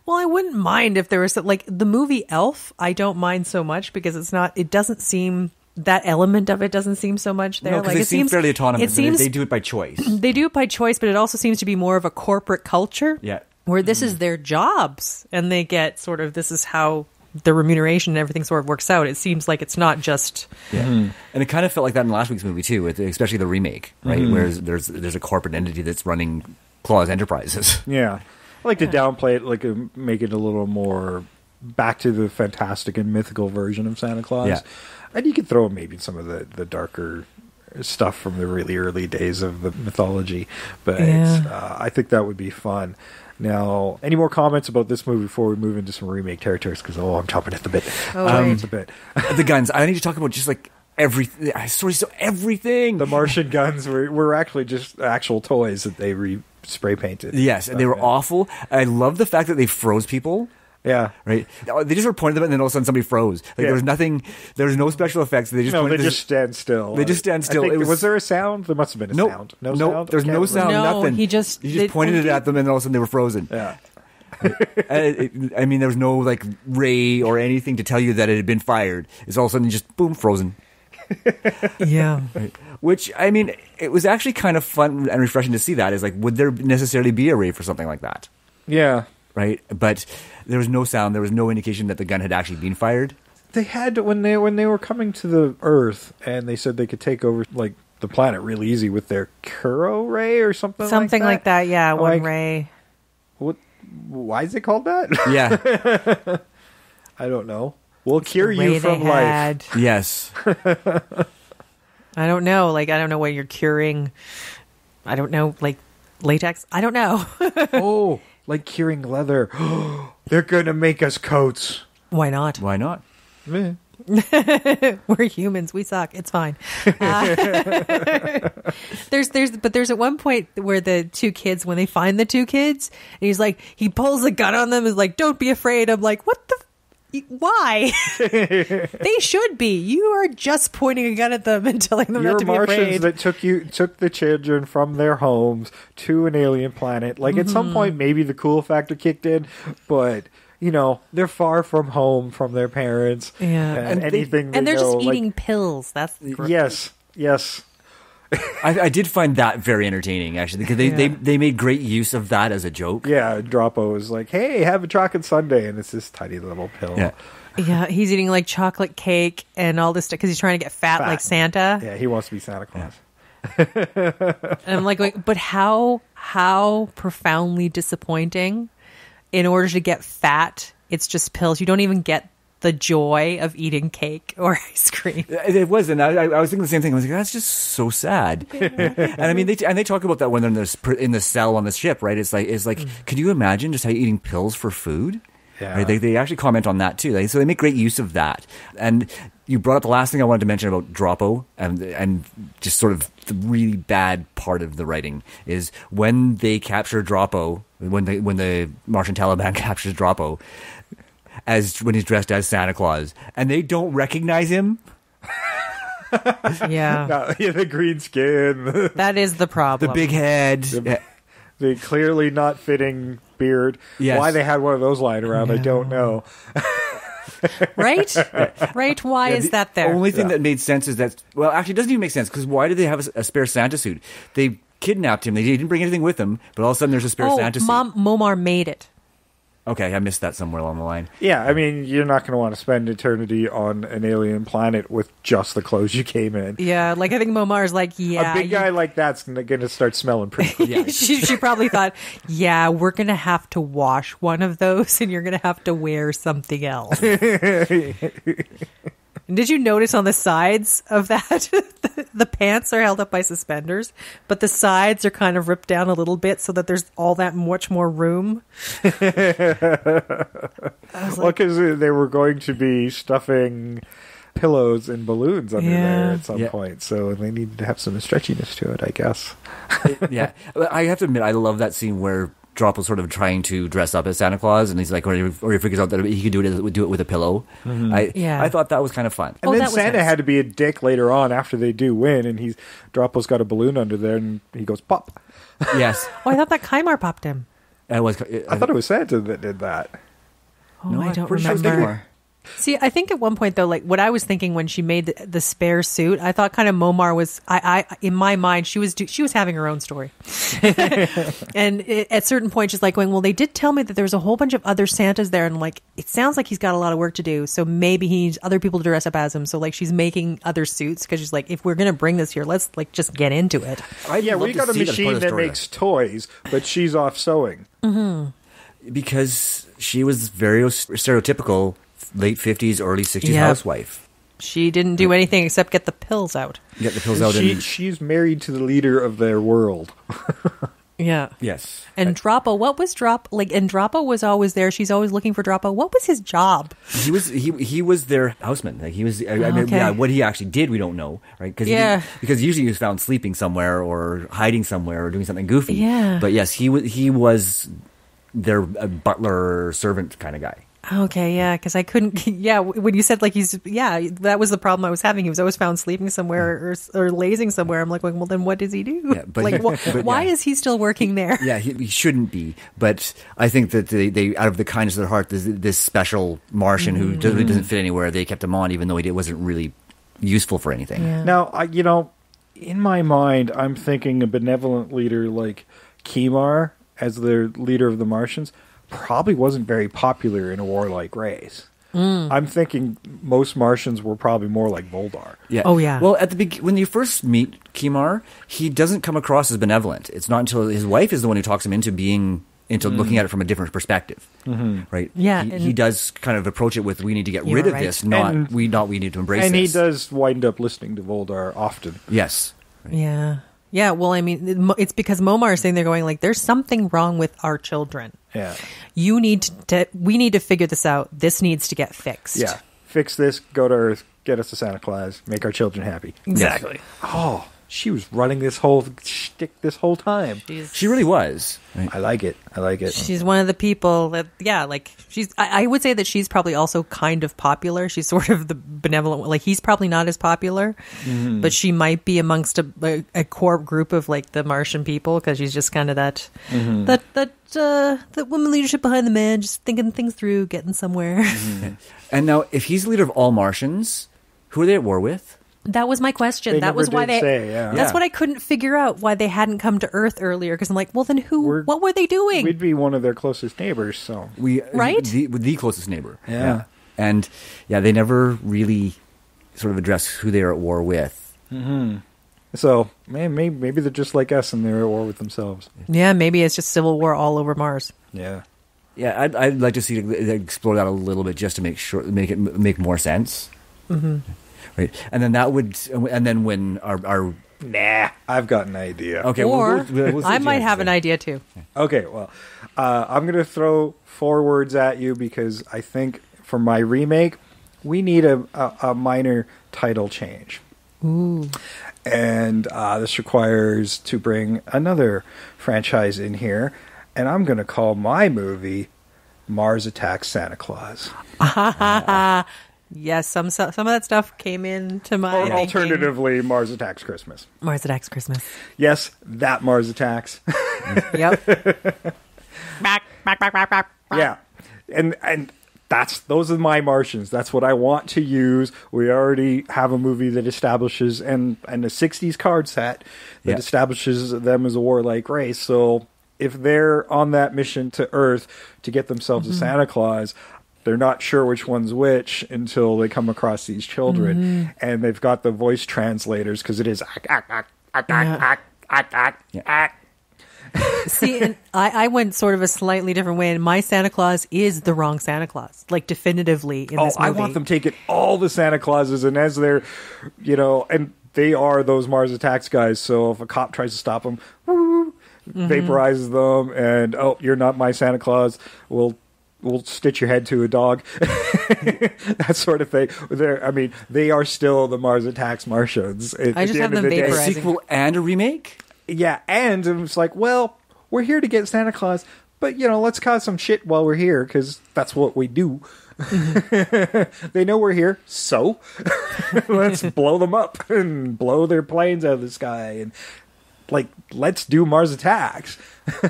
Well, I wouldn't mind if there was, like, the movie Elf, I don't mind so much because it doesn't seem, that element of it doesn't seem so much there. No, because like, it seems fairly autonomous. They do it by choice. They do it by choice, but it also seems to be more of a corporate culture. Yeah. Where this is their jobs, and they get sort of, this is how the remuneration and everything sort of works out. It seems like it's not just... Yeah. And it kind of felt like that in last week's movie too, especially the remake, right? Where there's a corporate entity that's running Claus Enterprises. Yeah. I like to downplay it, like make it a little more back to the fantastic and mythical version of Santa Claus. Yeah. And you could throw in maybe some of the darker stuff from the really early days of the mythology. But I think that would be fun. Now, any more comments about this movie before we move into some remake territories? Because, I'm chomping at the bit. Right. The bit. The guns. I need to talk about just like everything. Everything. The Martian guns were actually just actual toys that they spray painted. Yes, and they were awful. I love the fact that they froze people. Yeah. Right. They just were pointing them, and then all of a sudden somebody froze. Like there was nothing. There was no special effects. They just just stand still. They just stand still. Was there a sound? There must have been a sound. No sound. There's no sound. No, nothing. he just pointed it at them, and all of a sudden they were frozen. Yeah. I mean, there was no like ray or anything to tell you that it had been fired. It's all of a sudden just boom, frozen. Yeah. Right. Which, I mean, it was actually kind of fun and refreshing to see that. Is like, would there necessarily be a ray for something like that? Yeah. Right. But there was no sound. There was no indication that the gun had actually been fired. They had when they were coming to the Earth, and they said they could take over like the planet really easy with their Kuro ray or something like that. Yeah, one ray. What? Why is it called that? Yeah. I don't know. We'll cure you from life. Yes. I don't know. Like, I don't know what you're curing. I don't know. Like, latex? I don't know. Oh, like curing leather. They're going to make us coats. Why not? Why not? Meh. We're humans. We suck. It's fine. There's at one point where the two kids, when they find the two kids, and he's like, he pulls a gun on them, is like, don't be afraid. I'm like, what the? Why? They should be. You are just pointing a gun at them and telling them not to be afraid. Martians that took the children from their homes to an alien planet. Like at some point, maybe the cool factor kicked in, but you know they're far from home from their parents. Yeah, and anything. And they're just like, eating pills. That's yes. I did find that very entertaining, actually, because they made great use of that as a joke. Yeah, Droppo was like, hey, have a chocolate sundae, and it's this tiny little pill. Yeah, he's eating like chocolate cake and all this stuff because he's trying to get fat like Santa. Yeah, he wants to be Santa Claus. And I'm like, but how profoundly disappointing. In order to get fat, it's just pills. You don't even get the joy of eating cake or ice cream. It was, and I was thinking the same thing. I was like, that's just so sad. And I mean, they talk about that when they're in the cell on the ship, right? It's like, could you imagine just how you're eating pills for food? Yeah. Right? They actually comment on that too. So they make great use of that. And you brought up the last thing I wanted to mention about Droppo and just sort of the really bad part of the writing is when they capture Droppo, when the Martian Taliban captures Droppo, when he's dressed as Santa Claus, and they don't recognize him. Yeah. The green skin. That is the problem. The big head. The clearly not fitting beard. Yes. Why they had one of those lying around, I don't know. Right? Why is that there? The only thing that made sense is that, well, actually, it doesn't even make sense, because why do they have a spare Santa suit? They kidnapped him. They didn't bring anything with them, but all of a sudden there's a spare Santa suit. Moammar made it. Okay, I missed that somewhere along the line. Yeah, I mean, you're not going to want to spend eternity on an alien planet with just the clothes you came in. Yeah, like I think Moammar's like, a big guy like that's going to start smelling pretty quick. she probably thought, yeah, we're going to have to wash one of those and you're going to have to wear something else. Did you notice on the sides of that, the pants are held up by suspenders, but the sides are kind of ripped down a little bit so that there's all that much more room? Well, because they were going to be stuffing pillows and balloons under there at some point, so they needed to have some stretchiness to it, I guess. Yeah, I have to admit, I love that scene where Drop was sort of trying to dress up as Santa Claus, and he's like, or he figures out that he could do it with a pillow. Mm-hmm. I thought that was kind of fun. And then Santa had to be a dick later on after they do win, and Droppo's got a balloon under there, and he goes pop. Yes. Oh, I thought that Kymar popped him. I thought it was Santa that did that. Oh, no, I don't remember. See, I think at one point though, like what I was thinking when she made the spare suit, I thought kind of Moammar was, I in my mind, she was having her own story, and at certain point she's like going, well, they did tell me that there was a whole bunch of other Santas there, and like it sounds like he's got a lot of work to do, so maybe he needs other people to dress up as him. So like she's making other suits because she's like, if we're gonna bring this here, let's like just get into it. We got a machine that makes toys, but she's off sewing because she was very stereotypical. Late 50s, early 60s housewife. She didn't do anything except get the pills out. Get the pills out. She's married to the leader of their world. Yeah. Yes. And Droppo, what was and Droppo was always there. She's always looking for Droppo. What was his job? He was their houseman. Like he was. I mean, Okay. yeah, what he actually did, we don't know, right? Because usually he was found sleeping somewhere or hiding somewhere or doing something goofy. Yeah. But yes, he was their butler or servant kind of guy. Okay, yeah, because I couldn't. Yeah, when you said that was the problem I was having. He was always found sleeping somewhere or lazing somewhere. I'm like, well, then what does he do? Yeah, but like, why is he still working there? Yeah, he shouldn't be. But I think that they out of the kindness of their heart, this special Martian who doesn't fit anywhere, they kept him on, even though he wasn't really useful for anything. Yeah. Now, in my mind, I'm thinking a benevolent leader like Moammar as their leader of the Martians probably wasn't very popular in a warlike race. I'm thinking most Martians were probably more like Voldar. Yeah. Oh, yeah. Well, when you first meet Moammar, he doesn't come across as benevolent. It's not until his wife is the one who talks him into looking at it from a different perspective, right? Yeah, he does kind of approach it with, we need to get rid of this, we need to embrace and this. And he does wind up listening to Voldar often. Yes. Yeah. Yeah, well, I mean, it's because Moammar is sitting there going, like, there's something wrong with our children. Yeah. We need to figure this out. This needs to get fixed. Yeah. Fix this, go to Earth, get us to Santa Claus, make our children happy. Exactly. Oh, she was running this whole shtick this whole time. She really was. Right. I like it. She's one of the people that, I would say that she's probably also kind of popular. She's sort of the benevolent one. Like, he's probably not as popular, but she might be amongst a core group of, like, the Martian people, because she's just kind of that woman leadership behind the man, just thinking things through, getting somewhere. And now, if he's the leader of all Martians, who are they at war with? That was my question. They that was never why did say, yeah. That's what I couldn't figure out, why they hadn't come to Earth earlier. Because I'm like, well, then what were they doing? We'd be one of their closest neighbors, so right? The closest neighbor. Yeah. And they never really sort of address who they are at war with. Mm-hmm. So maybe they're just like us and they're at war with themselves. Yeah, maybe it's just civil war all over Mars. Yeah. Yeah, I'd like to see explore that a little bit just to make more sense. Mm-hmm. Right, and then when our I've got an idea. Okay, or we'll I might have an idea too. Okay, well, I'm going to throw 4 words at you because I think for my remake, we need a minor title change. Ooh. And this requires to bring another franchise in here, and I'm going to call my movie Mars Attacks Santa Claus. Yes, some of that stuff came into my Or alternatively, Mars Attacks Christmas. Mars Attacks Christmas. Yes, that Mars Attacks. Yep. Yeah. And those are my Martians. That's what I want to use. We already have a movie that establishes and a 60s card set that establishes them as a warlike race. So if they're on that mission to Earth to get themselves a Santa Claus, they're not sure which one's which until they come across these children. And they've got the voice translators because it is See, and I went sort of a slightly different way, and my Santa Claus is the wrong Santa Claus, like definitively in this movie. I want them taking all the Santa Clauses, and as they're, and they are those Mars Attacks guys, so if a cop tries to stop them, vaporizes them, and, you're not my Santa Claus, we'll stitch your head to a dog. That sort of thing. They are still the Mars Attacks Martians. I just have them vaporizing. A sequel and a remake? Yeah, and it's like, well, we're here to get Santa Claus, but, let's cause some shit while we're here, because that's what we do. They know we're here, so let's blow them up and blow their planes out of the sky and, let's do Mars Attacks.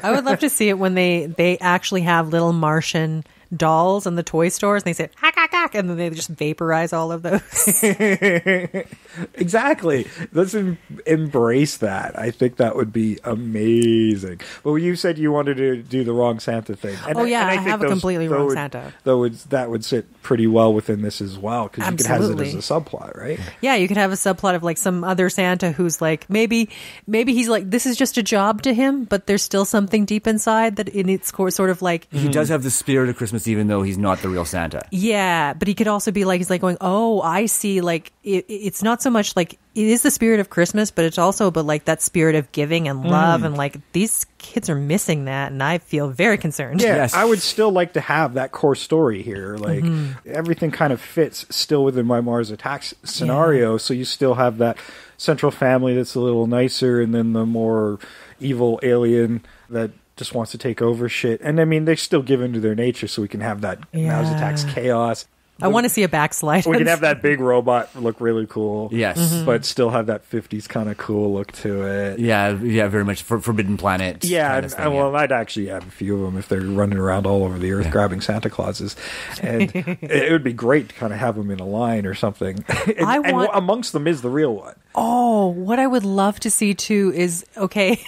I would love to see it when they actually have little Martian dolls in the toy stores, and they say hack, hack, hack, and then they just vaporize all of those. Exactly. Let's embrace that. I think that would be amazing. But you said you wanted to do the wrong Santa thing. I have a completely wrong Santa. That would sit pretty well within this as well, because you could have it as a subplot, right? Yeah, you could have a subplot of some other Santa who's maybe he's this is just a job to him, but there's still something deep inside that it's sort of he does have the spirit of Christmas Christmas even though he's not the real Santa. Yeah, but he could also be like, he's like going, oh, I see, like, it's not so much like, it is the spirit of Christmas, but it's also about like that spirit of giving and love, and like these kids are missing that, and I feel very concerned. Yeah, Yes. I would still like to have that core story here. Like, everything kind of fits still within my Mars Attacks scenario, so you still have that central family that's a little nicer, and then the more evil alien that just wants to take over shit. And I mean, they still give into their nature, so we can have that Mars Attacks chaos. I want to see a backslide. We can have that big robot look really cool. Yes. But still have that 50s kind of cool look to it. Yeah, very much Forbidden Planet. Yeah, kind of thing, well, I'd actually have a few of them if they're running around all over the earth grabbing Santa Clauses. And it would be great to kind of have them in a line or something. And amongst them is the real one. Oh, what I would love to see too is, okay,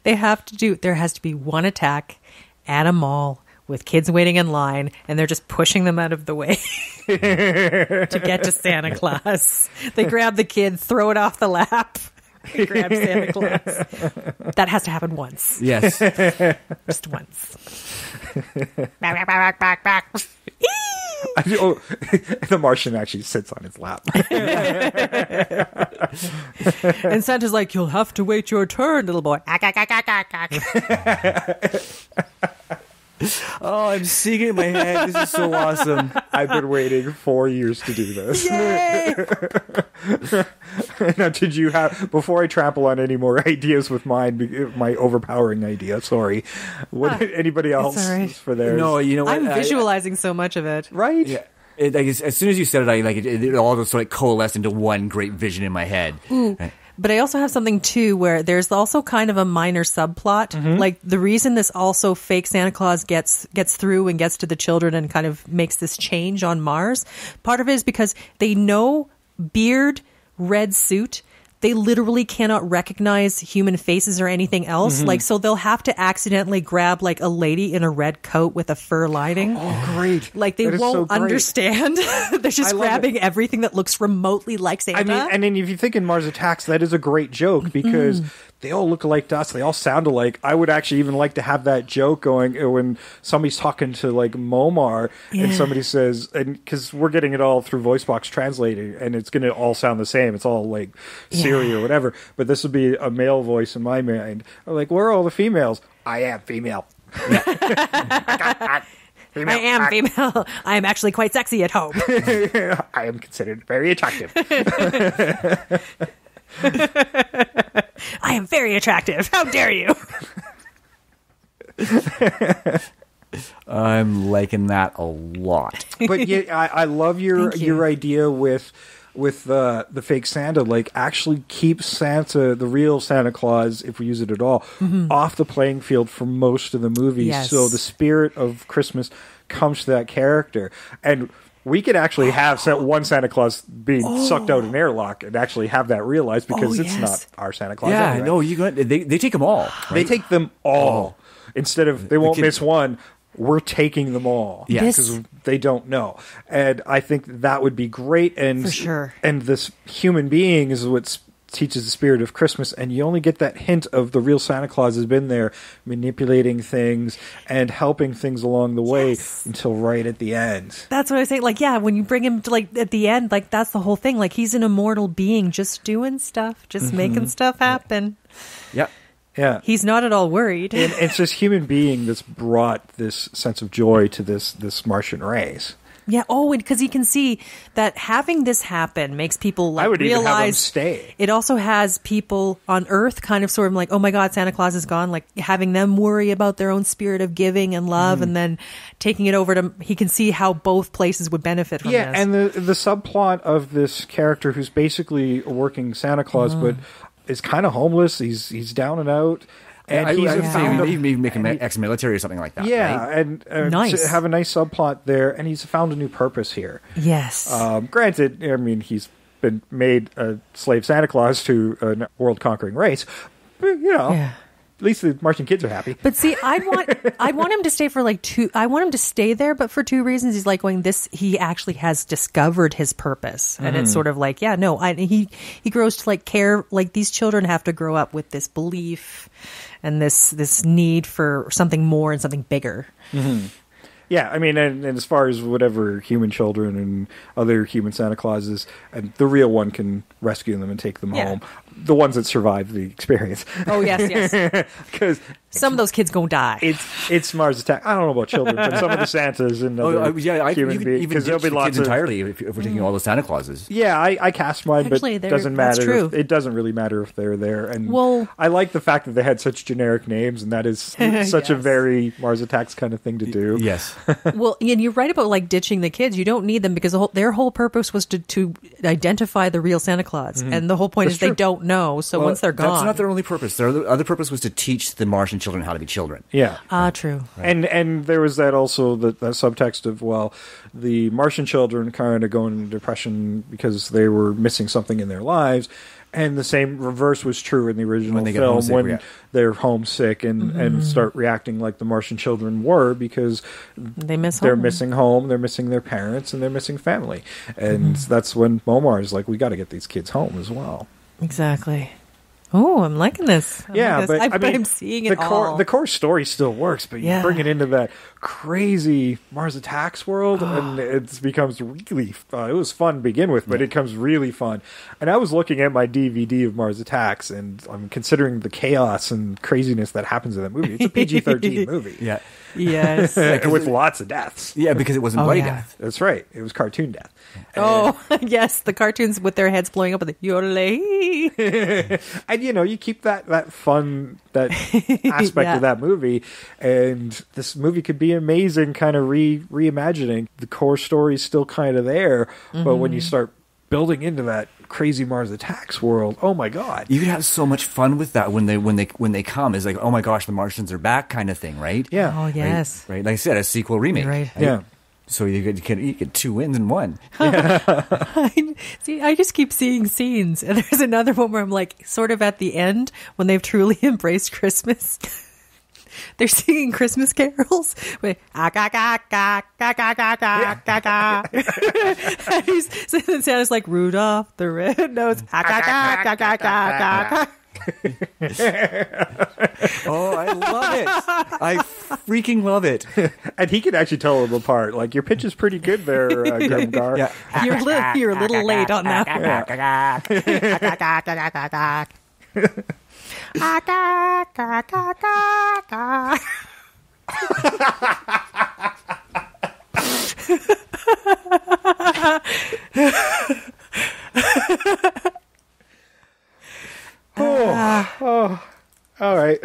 there has to be one attack at a mall with kids waiting in line, and they're just pushing them out of the way to get to Santa Claus. They grab the kid, throw it off the lap, and grab Santa Claus. That has to happen once. Yes. Just once. The Martian actually sits on his lap. And Santa's like, you'll have to wait your turn, little boy. Oh, I'm seeing it in my head. This is so awesome. I've been waiting 4 years to do this. Yay! Now, did you have, before I trample on any more ideas with mine, my overpowering idea, sorry, what did anybody else all right. for theirs? No, you know what? I'm visualizing so much of it. Right? Yeah. Like, as soon as you said it, it all just sort of coalesced into one great vision in my head. Right. But I also have something too where there's also kind of a minor subplot. Like the reason this also fake Santa Claus gets through and gets to the children and kind of makes this change on Mars. Part of it is because they know beard, red suit. They literally cannot recognize human faces or anything else. Like, so they'll have to accidentally grab like a lady in a red coat with a fur lining. Oh, great. Like they won't understand. They're just grabbing everything that looks remotely like Santa. I mean, and then if you think in Mars Attacks, that is a great joke because they all look like us. They all sound alike. I would actually even like to have that joke going when somebody's talking to like Moammar and somebody says, and because we're getting it all through voice box translating and it's going to all sound the same. It's all like Siri or whatever. But this would be a male voice in my mind. I'm like, where are all the females? I am female. I am female. I am actually quite sexy at home. I am considered very attractive. I am very attractive. How dare you? I'm liking that a lot. But yeah, I love your idea with the fake Santa. Like, actually keep Santa, the real Santa Claus, if we use it at all, off the playing field for most of the movie. Yes. So the spirit of Christmas comes to that character. And we could actually have one Santa Claus being sucked out an airlock and actually have that realized because it's not our Santa Claus. Yeah, anyway. no, they take them all. Right? They take them all. Instead of, they won't miss one, we're taking them all. Yeah. Because they don't know. And I think that would be great. And, For sure. And this human being is what teaches the spirit of Christmas. And you only get that hint of the real Santa Claus has been there manipulating things and helping things along the way until right at the end. That's what I say. Like, yeah, when you bring him to, like, at the end, like, that's the whole thing. Like, he's an immortal being just doing stuff, just making stuff happen. Yep. Yeah. He's not at all worried. And it's this human being that's brought this sense of joy to this Martian race. Yeah. Oh, and because you can see that having this happen makes people like I would realize even have them stay. It also has people on Earth kind of sort of like, oh my God, Santa Claus is gone. Like having them worry about their own spirit of giving and love, and then taking it over to. He can see how both places would benefit from this. And the subplot of this character who's basically a working Santa Claus, but is kind of homeless. He's down and out. And I he's would found say maybe make him ex-military or something like that. yeah, right? and Nice. to have a nice subplot there, and he's found a new purpose here. Yes. Granted, I mean, he's been made a slave Santa Claus to a world-conquering race. But, at least the Martian kids are happy. But see, I'd want him to stay for like I want him to stay there, but for two reasons. He's like going this. He actually has discovered his purpose, and it's sort of like, he grows to like care. Like these children have to grow up with this belief and this need for something more and something bigger. Yeah, Yeah, I mean, and as far as whatever human children and other human Santa Clauses, and the real one can rescue them and take them home. The ones that survive the experience. Oh, yes. Because some of those kids gonna die. It's Mars Attack. I don't know about children, but some of the Santas and other human beings. Because there'll be lots of entirely if we're taking all the Santa Clauses. Yeah, I cast mine, Actually, but it doesn't matter. That's true. It doesn't really matter if they're there. And Well- I like the fact that they had such generic names, and that is such a very Mars Attacks kind of thing to do. Yes. Well, and you're right about like ditching the kids. You don't need them because their whole purpose was to identify the real Santa Claus, and the whole point is they don't know. So once they're gone, that's not their only purpose. Their other purpose was to teach the Martian children how to be children. Yeah. True. Right. And there was that also the subtext of, well, the Martian children kind of going into depression because they were missing something in their lives. And the same reverse was true in the original film when they're homesick and start reacting like the Martian children were because they're missing home, they're missing their parents, and they're missing family. And that's when Moammar is like, we got to get these kids home as well. Exactly. Oh, I'm liking this. But I'm seeing it all. The core story still works, but you bring it into that crazy Mars Attacks world, and it becomes really. It was fun to begin with, but it becomes really fun. And I was looking at my DVD of Mars Attacks, and I'm considering the chaos and craziness that happens in that movie. It's a PG-13 movie. Yeah. Yes. With lots of deaths. Yeah, because it wasn't bloody death. That's right. It was cartoon death. Yes, the cartoons with their heads blowing up with the yodelay. And you keep that fun, that aspect of that movie, and this movie could be amazing, kind of reimagining. The core story is still kind of there, but when you start building into that crazy Mars Attacks world, oh my god, you could have so much fun with that when they come. It's like, oh my gosh, the Martians are back, kind of thing, right? Yeah. Oh yes. Right. Like I said, a sequel remake. Right. Yeah. So you get 2 wins in one. See, I just keep seeing scenes, and there's another one where I'm like, sort of at the end when they've truly embraced Christmas. They're singing Christmas carols with and Santa's like Rudolph the Red-Nosed. Oh, I love it! I freaking love it. And he can actually tell them apart. Like, your pitch is pretty good there, Grimgar. Yeah. You're a little late on that. All right.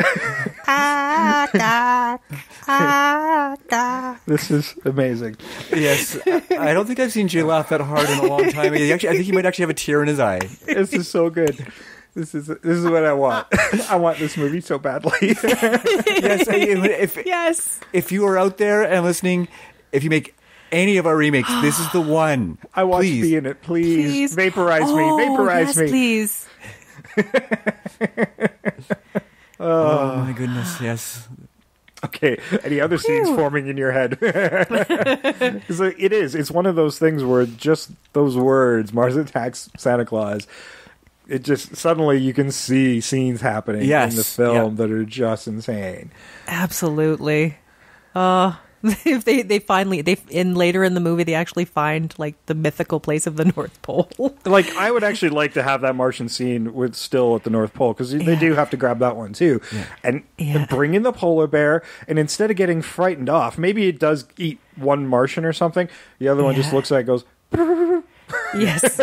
This is amazing. Yes, I don't think I've seen Jay laugh that hard in a long time. I think he might actually have a tear in his eye. This is so good. This is what I want. I want this movie so badly. Yes. If you are out there and listening, if you make any of our remakes, this is the one. I want please. to be in it. Please. Vaporize me. Vaporize me. Please. Oh my goodness, yes. Okay, any other scenes forming in your head? It's one of those things where just those words, Mars Attacks Santa Claus, it just suddenly you can see scenes happening in the film that are just insane. Absolutely. If they finally later in the movie they actually find like the mythical place of the North Pole. Like, I would actually like to have that Martian scene with still at the North Pole, because they do have to grab that one too, and bring in the polar bear, and instead of getting frightened off, maybe it does eat one Martian or something. The other one just looks at it, goes. Yes.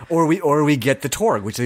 Or we get the Torg, which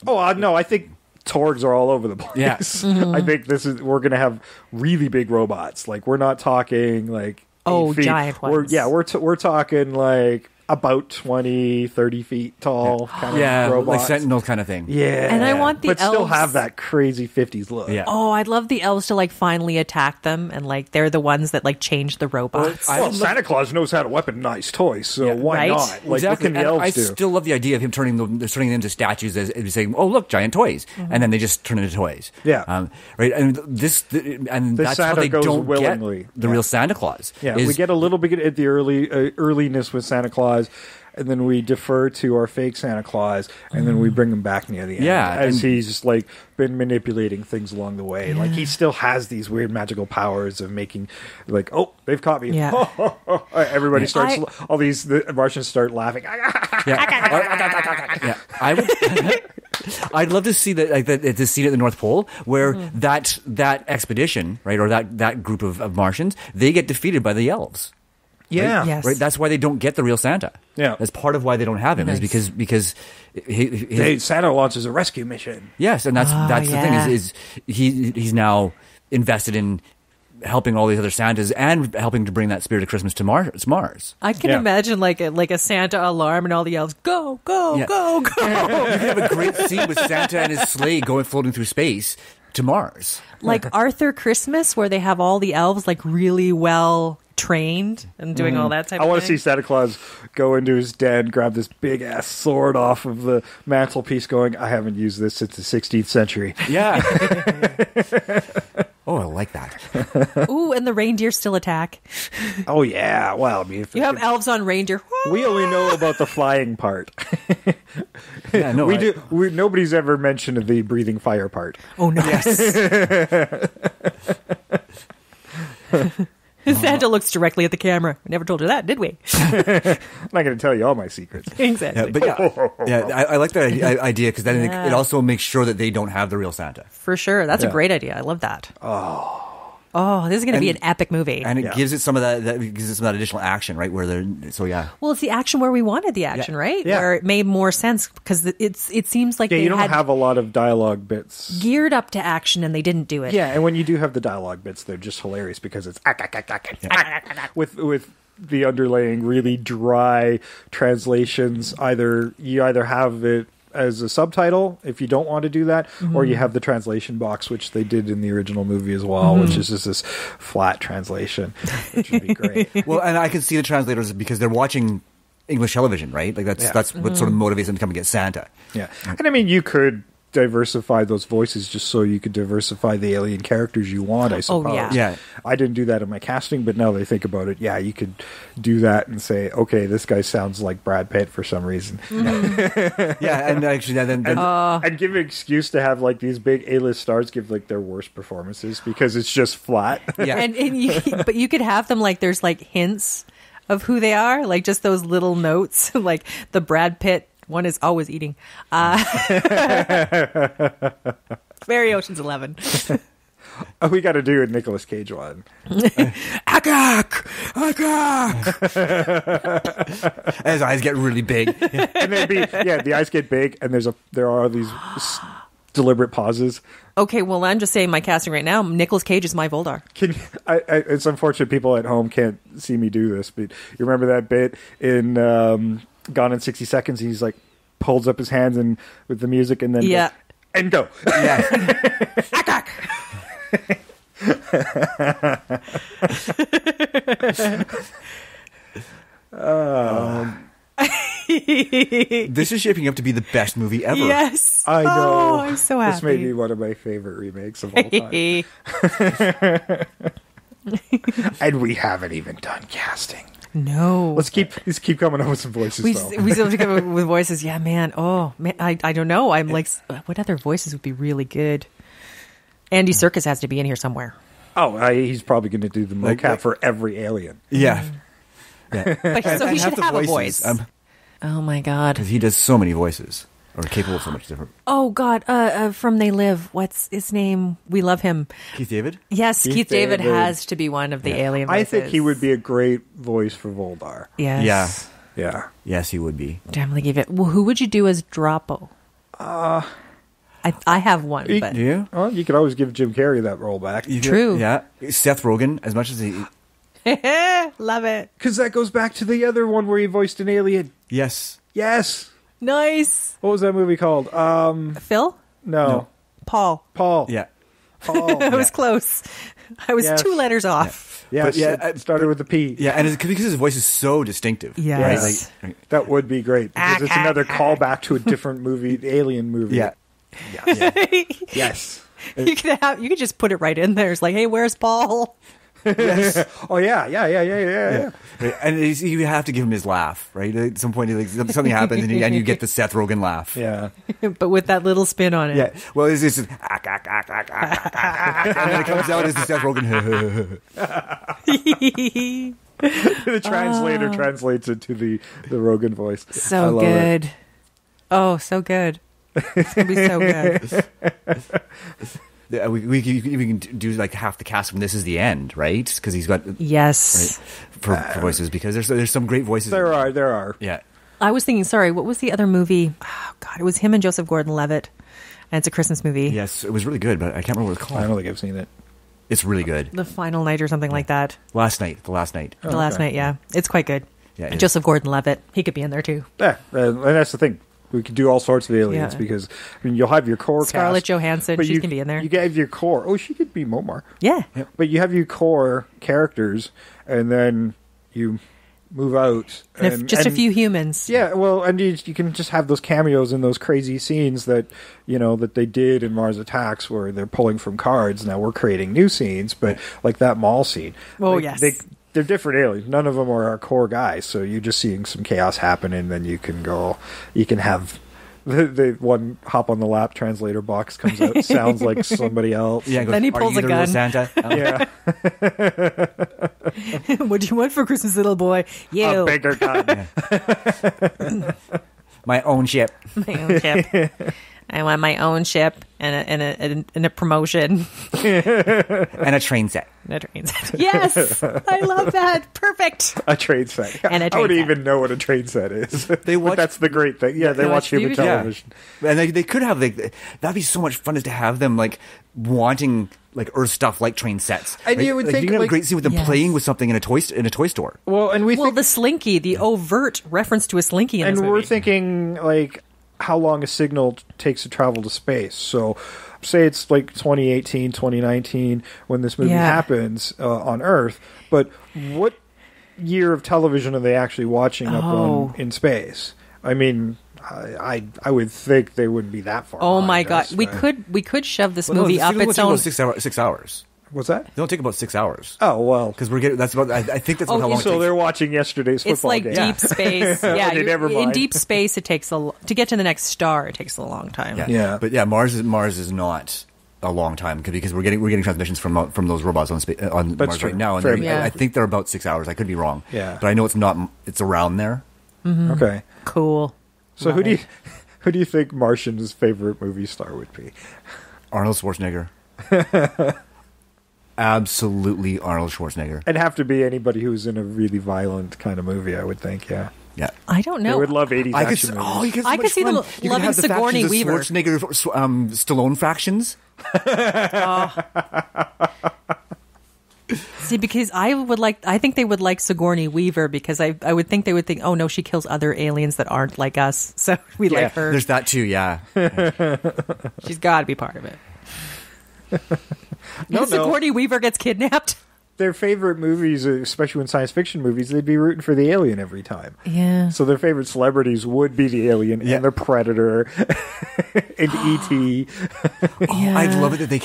no, I think Torgs are all over the place. Yes. I think we're going to have really big robots. Like, we're not talking like 8 feet. Giant ones. We're talking like about 20, 30 feet tall kind of robots. Like Sentinel kind of thing. Yeah. And I want the elves, still elves have that crazy 50s look. Yeah. Oh, I'd love the elves to like finally attack them, and like they're the ones that like change the robots. Well, Santa Claus knows how to weaponize toys, so why not? Like, exactly. what can the elves do? I still love the idea of him turning them into statues, as saying, "Oh, look, giant toys," and then they just turn into toys. Yeah. Right. And that's Santa how they goes don't willingly. get the real Santa Claus. Yeah, we get a little bit at the earliness with Santa Claus. Claus, and then we defer to our fake Santa Claus, and then we bring him back near the end. Yeah, as and- he's just like been manipulating things along the way. Like he still has these weird magical powers of making, like, oh, they've caught me. Yeah. Everybody starts. The Martians start laughing. Yeah, I would. I'd love to see the scene at the North Pole where that expedition, right, or that group of Martians, they get defeated by the elves. Yeah. Right? Yes. Right. That's why they don't get the real Santa. Yeah. That's part of why they don't have him Nice. is because Santa launches a rescue mission. yes, and that's the yeah. thing is he's now invested in helping all these other Santas and helping to bring that spirit of Christmas to Mars. I can Yeah. imagine like a Santa alarm and all the elves go, go, Yeah. go, go. You could have a great scene with Santa and his sleigh floating through space to Mars. Like Arthur Christmas, where they have all the elves like really well trained and doing all that type I of want to thing. see Santa Claus go into his den, grab this big ass sword off of the mantelpiece, going, I haven't used this since the 16th century. Yeah. Oh, I like that. Ooh, and the reindeer still attack. Oh, yeah. Well, I mean, if You have elves on reindeer. we only know about the flying part. Yeah, no, Nobody's ever mentioned the breathing fire part. Oh no! Santa looks directly at the camera. We never told her that, did we? I'm not going to tell you all my secrets. Exactly. Yeah, but I like that idea because then Yeah. it also makes sure that they don't have the real Santa, For sure. That's a Yeah. great idea. I love that. Oh, this is going to be an epic movie. and it Yeah. gives it some of that gives it some of that additional action, right? Where they're Well, it's the action where we wanted the action, right? Yeah. Where it made more sense because it seems like Yeah, they you don't had have a lot of dialogue bits. geared up to action and they didn't do it. Yeah, and when you do have the dialogue bits, they're just hilarious because it's with the underlaying really dry translations. You either have it as a subtitle if you don't want to do that, or you have the translation box, which they did in the original movie as well, which is just this flat translation, which would be great. well, and I can see the translators because they're watching English television, right? Like that's what sort of motivates them to come and get Santa. Yeah, and I mean, you could diversify those voices just so you could diversify the alien characters you want, I suppose. yeah. Yeah. I didn't do that in my casting, but now that I think about it, yeah, you could do that and say, okay, this guy sounds like Brad Pitt for some reason. Yeah, and actually then And give an excuse to have like these big A-list stars give like their worst performances because it's just flat. yeah. But you could have them like there's like hints of who they are, like just those little notes, like the Brad Pitt one is always eating. Very Ocean's 11. Oh, we got to do a Nicolas Cage one. Agak! As his eyes get really big. And the eyes get big, and there are these deliberate pauses. Okay, well, I'm just saying my casting right now, Nicolas Cage is my Voldar. It's unfortunate people at home can't see me do this, but you remember that bit in Gone in 60 Seconds? He's like pulls up his hands and with the music, and then Yeah. goes, and go. This is shaping up to be the best movie ever. Yes. I know. Oh, I'm so happy. This may be one of my favorite remakes of all time. And we haven't even done casting. No. Let's keep coming up with some voices, We though. still have to come up with voices. Yeah, man. Oh, man. I don't know. I'm like, what other voices would be really good? Andy Serkis has to be in here somewhere. He's probably going to do the mocap for every alien. Yeah. But, so he should the have a voices, voice. Oh, my God. Because he does so many voices, or capable of so much different. Oh, God. From They Live. What's his name? We love him. Keith David? Yes, Keith David David. has to be one of the alien voices. I think he would be a great voice for Voldar. Yes. Yeah. Yeah. Yes, he would be. Definitely give it. Well, who would you do as Droppo? I have one, but Do you? Well, you could always give Jim Carrey that role back. True. Yeah. Seth Rogen, as much as he... love it. Because that goes back to the other one where he voiced an alien. Yes. Yes. Nice. What was that movie called? Phil? No. Paul. Paul. Yeah. Paul. I was close. I was Yes. 2 letters off. Yes, But yeah, it started with a P. Yeah, and because his voice is so distinctive. Yes. Right? That would be great. Because it's another callback to a different movie, alien movie. Yeah. Yes. You could just put it right in there. It's like, hey, where's Paul? Yes. Oh yeah. And you have to give him his laugh, right? At some point, like, something happens, and you get the Seth Rogen laugh. Yeah. But with that little spin on it. Yeah. Well, it's just and then it comes out as the Seth Rogen. The translator translates it to the Rogan voice. I So love good. it. Oh, so good. It's going to be so good. Yeah, we can do like half the cast from This Is the End, right? Because he's got Yes. right, for voices, because there's some great voices. There are. Yeah. I was thinking, sorry, what was the other movie? Oh, God, it was him and Joseph Gordon-Levitt. And it's a Christmas movie. Yes, it was really good, but I can't remember what it's called. I don't think I've seen it. It's really good. The Final Night or something like that. The last night. The last night, yeah. It's quite good. Yeah, it And is. Joseph Gordon-Levitt. He could be in there, too. Yeah, and that's the thing. We could do all sorts of aliens Yeah. because you'll have your core Scarlett cast, Johansson, but she can be in there. You have your core. Oh, she could be Moammar. Yeah. But you have your core characters, and then you move out. And just a few humans. Yeah, well, and you can just have those cameos in those crazy scenes that that they did in Mars Attacks, where they're pulling from cards. Now we're creating new scenes, but like that mall scene. Oh, like, yes. They're different aliens. None of them are our core guys. So you're just seeing some chaos happen, and then you can have the one hop on the lap translator box comes out, sounds like somebody else. Yeah, it goes, Then he "Are pulls you a the real gun." Santa. Yeah, What do you want for Christmas, little boy? You. a bigger gun. My own ship. My own ship. I want my own ship and a promotion. And a train set. And a train set. Yes! I love that. Perfect. A train set. And a I train wouldn't set. even know what a train set is. They watch- But that's the great thing. Yeah, they They watch watch human TV. television. And they could have, like, that'd be so much fun is to have them, like, wanting, like, Earth stuff like train sets. And right? you would like, think, you can have like- a great scene with them Yes. playing with something in a toy store. Well, and Well, the slinky, the overt reference to a slinky in this we're movie. thinking like how long a signal takes to travel to space. So say it's like 2018, 2019 when this movie Yeah. happens on Earth, but what year of television are they actually watching up on in space? I mean, I would think they wouldn't be that far. Oh my behind God. us, We but- could shove this Well, no, movie this up will its take own. about 6 hours. What's that? They'll take about 6 hours. Oh well, Because we're getting, that's about, I think that's about how long it so takes. they're watching yesterday's football It's like game. deep space. Yeah, Okay, never in mind. deep space, it takes to get to the next star. It takes a long time. Yeah. But yeah, Mars is not a long time because we're getting transmissions from those robots on That's Mars true. right now, and Fair they're- enough. I think they're about 6 hours. I could be wrong. Yeah. But I know it's not. It's around there. Okay. Cool. So Love it. who do you think Martian's favorite movie star would be? Arnold Schwarzenegger. Absolutely, Arnold Schwarzenegger. It'd have to be anybody who's in a really violent kind of movie, I would think. Yeah. Yeah. I don't They know. would love 80s I could, action movies. you could I could see them you loving have the Sigourney factions of Weaver. Schwarzenegger, Stallone factions. See, because I think they would like Sigourney Weaver because I would think they would think, oh no, she kills other aliens that aren't like us, so we like her. There's that too. Yeah. She's got to be part of it. No. Sigourney Weaver gets kidnapped. Their favorite movies, especially in science fiction movies, they'd be rooting for the alien every time. Yeah. So their favorite celebrities would be the alien Yeah. and the Predator and E.T. I'd love it that they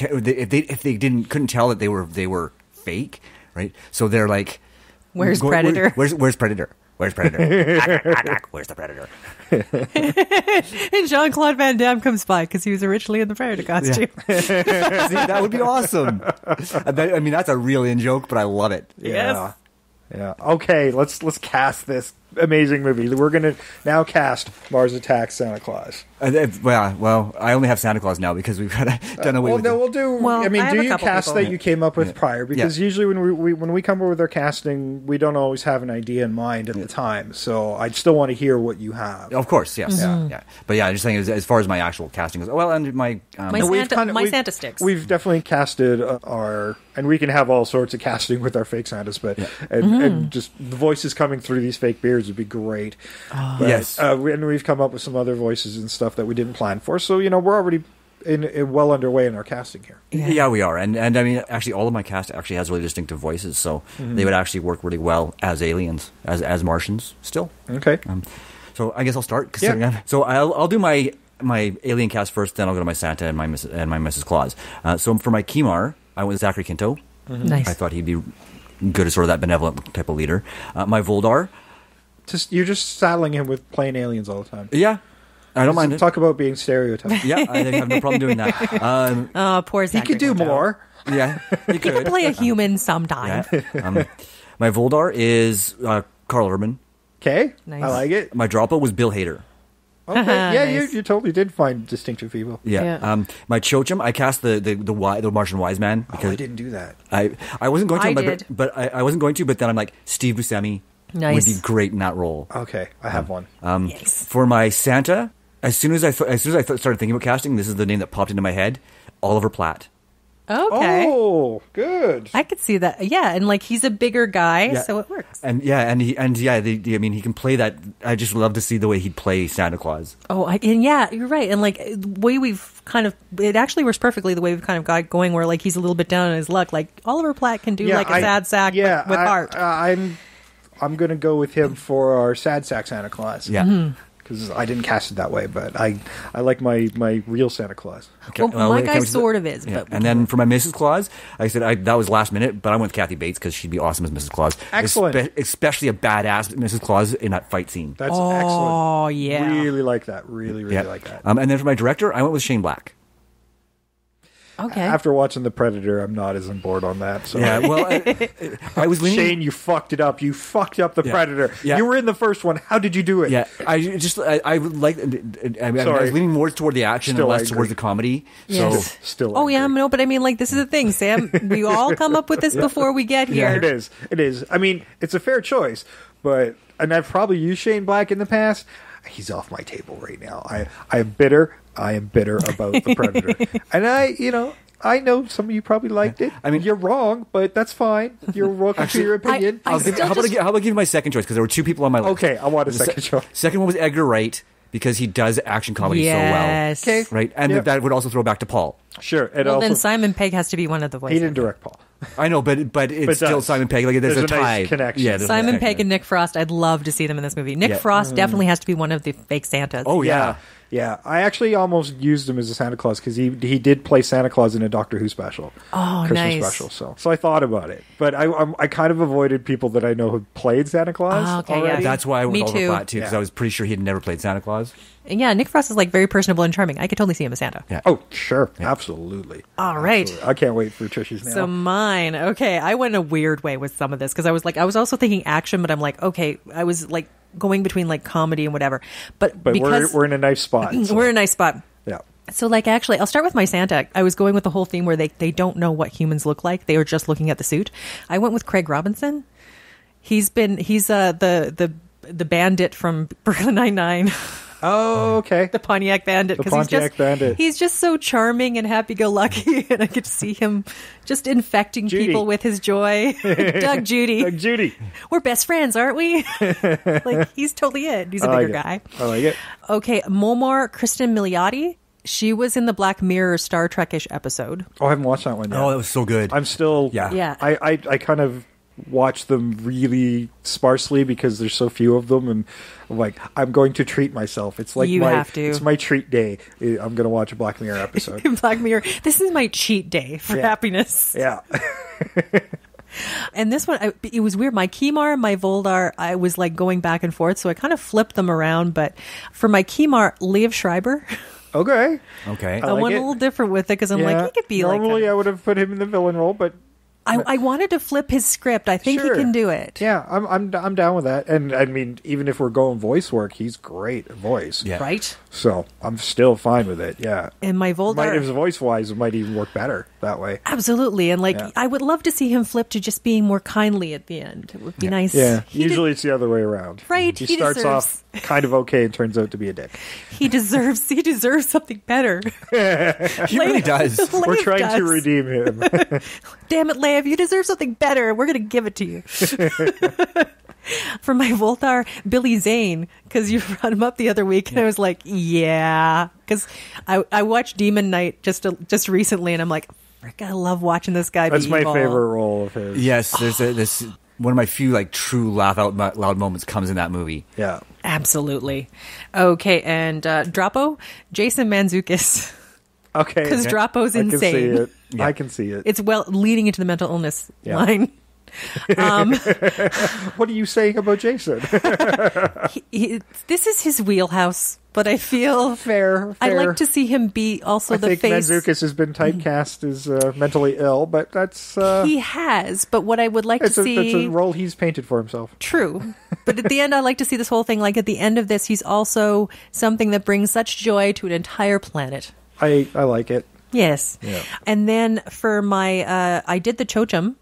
if they couldn't tell that they were fake, right? So they're like, Where's Predator? Where's Predator? Where's Predator? Where's the Predator? And Jean-Claude Van Damme comes by because he was originally in the Predator costume. See, that would be awesome. I mean, that's a real in joke, but I love it. Yes. Yeah. Okay, let's cast this amazing movie. We're gonna now cast Mars Attacks Santa Claus. Well, I only have Santa Claus now because we've done away Well, with no, it. we'll do. Well, I mean, I have do a you couple cast people. that you came up with prior? Because Yeah. usually when we come up with our casting, we don't always have an idea in mind at the time. So I'd still want to hear what you have. Of course, yes. Yeah. But yeah, I'm just saying as far as my actual casting goes. Well, and my Santa sticks. We've definitely casted and we can have all sorts of casting with our fake Santas, but and just the voices coming through these fake beards would be great. But, yes. and we've come up with some other voices and stuff that we didn't plan for. So we're already well underway in our casting here. Yeah, we are, and I mean, actually, all of my cast actually has really distinctive voices, so they would actually work really well as aliens, as Martians. Still, Okay. so I guess I'll start. Yeah. So I'll do my alien cast first, then I'll go to my Santa and my Mrs. Claus. So for my Kimar, I went Zachary Quinto. Nice. I thought he'd be good as sort of that benevolent type of leader. My Voldar, You're just saddling him with playing aliens all the time. yeah, I don't mind it. Talk about being stereotyped. Yeah, I have no problem doing that. Oh, poor He Zachary could do Quinto. more. Yeah, he He could could. play a human sometime. Yeah. My Voldar is Carl Urban. Okay, Nice. I like it. My Droppo was Bill Hader. Okay, yeah, Nice. you totally did find distinctive people. Yeah. Yeah. My Chochum, I cast the Martian Wise Man Oh, because I didn't do that. I wasn't going to, I but, did. but I wasn't going to. But then I'm like, Steve Buscemi Nice. would be great in that role. Okay, I have one. Yes. For my Santa, as soon as I started thinking about casting, this is the name that popped into my head: Oliver Platt. Okay. Oh, good. I could see that. Yeah, and like he's a bigger guy, Yeah. so it works. I mean, he can play that. I just love to see the way he'd play Santa Claus. Oh, and yeah, you're right. And like the way we've kind of, it actually works perfectly the way we've kind of got going, where like he's a little bit down on his luck. Like Oliver Platt can do like a sad sack with heart. I'm gonna go with him for our sad sack Santa Claus. Yeah. because I didn't cast it that way, but I like my real Santa Claus. Okay, Well, my guy can we- sort of is. Yeah. But And then for my Mrs. Claus, I said that was last minute, but I went with Kathy Bates because she'd be awesome as Mrs. Claus. Excellent. Especially a badass Mrs. Claus in that fight scene. That's Oh, excellent. yeah. Really like that. Really like that. And then for my director, I went with Shane Black. Okay. After watching The Predator, I'm not as on board on that. So. Yeah, well, I was leaning. Shane, you fucked it up. You fucked up The Predator. Yeah. You were in the first one. How did you do it? Yeah, I would like. I was leaning more toward the action Still and less angry. towards the comedy. Yes. So Still. Oh yeah, angry. no, but I mean, like, this is the thing, Sam. We all come up with this before we get here. Yeah, it is. It is. I mean, it's a fair choice, and I've probably used Shane Black in the past. He's off my table right now. I am bitter. I am bitter about The Predator, and I know some of you probably liked it. I mean, you're wrong, but that's fine. You're welcome to your opinion. I still how about I give you my second choice because there were two people on my list. Okay, I want a The second choice. Second one was Edgar Wright because he does action comedy Yes. so well. Okay. Right, and Yeah. that would also throw back to Paul. Sure. And Well, also, then Simon Pegg has to be one of the he voices. didn't direct Paul. I know, but it's But still does. Simon Pegg. Like there's a There's a nice tie. connection. Yeah, there's a Simon connection. Pegg and Nick Frost. I'd love to see them in this movie. Nick Yeah. Frost definitely has to be one of the fake Santas. Oh yeah. Yeah, I actually almost used him as a Santa Claus because he did play Santa Claus in a Doctor Who special, Oh, Christmas nice. special. So I thought about it, but I kind of avoided people that I know who played Santa Claus. Oh, okay, yeah. already. That's why I went Me with Oliver too. Platt too because Yeah. I was pretty sure he had never played Santa Claus. And yeah, Nick Frost is like very personable and charming. I could totally see him as Santa. Yeah. Oh, sure, absolutely. All right. Absolutely. I can't wait for Trish's now. So mine, okay, I went a weird way with some of this because I was also thinking action, but I'm like, okay, I was like going between like comedy and whatever. But because we're in a nice spot. So. we're in a nice spot. Yeah. So like actually, I'll start with my Santa. I was going with the whole theme where they don't know what humans look like. They are just looking at the suit. I went with Craig Robinson. He's the bandit from Brooklyn Nine-Nine. Oh, okay. The Pontiac Bandit. The 'cause Pontiac Bandit. He's just so charming and happy-go-lucky, and I could see him just infecting Judy. people with his joy. Doug Judy. Doug Judy. We're best friends, aren't we? Like, he's totally it. He's a I bigger like guy. it. I like it. Okay, Moammar, Kristen Milioti. She was in the Black Mirror Star Trek-ish episode. Oh, I haven't watched that one yet. Oh, that was so good. I'm still. Yeah. I kind of watch them really sparsely because there's so few of them, and I'm like, I'm going to treat myself. It's like You have to. It's my treat day. I'm going to watch a Black Mirror episode. Black Mirror. This is my cheat day for Yeah. happiness. Yeah. And this one, it was weird. My Kimar and my Voldar, I was like going back and forth, so I kind of flipped them around. But for my Kimar, Liev Schreiber, Okay. Okay. I like went it. a little different with it because I'm like, he could be Normally, like. I would have put him in the villain role, but I wanted to flip his script. I think Sure. he can do it. yeah, I'm down with that. And I mean, even if we're going voice work, he's great at voice. Yeah. Right? So I'm still fine with it. Yeah. And my Might, Voldar. if voice wise, it might even work better that way. Absolutely. And like, Yeah. I would love to see him flip to just being more kindly at the end. It would be nice. Yeah. He Usually it's the other way around. Right, He he starts deserves- off kind of okay and turns out to be a dick. he deserves something better. He really does. We're Lev trying does. to redeem him. Damn it, Lev, you deserve something better. We're going to give it to you. For my Voltar, Billy Zane, because you brought him up the other week, and I was like, yeah. Because I watched Demon Knight just recently, and I'm like, frick, I love watching this guy That's be my evil. favorite role of his. Yes, there's this one of my few like true laugh out loud moments comes in that movie. Yeah. Absolutely. Okay, and Droppo, Jason Mantzoukas. Okay. 'Cause Droppo's I can see insane. it. I can see it. It's leading into the mental illness Yeah. line. What are you saying about Jason? This is his wheelhouse, but I feel Fair. I'd like to see him be also I the think face. Mantzoukas has been typecast as mentally ill, but that's He has, but what I would like to that's see... a role he's painted for himself. True. But at the end, I like to see this whole thing, like at the end of this, he's also something that brings such joy to an entire planet. I like it. Yes. Yeah. And then for my, I did the Chochum,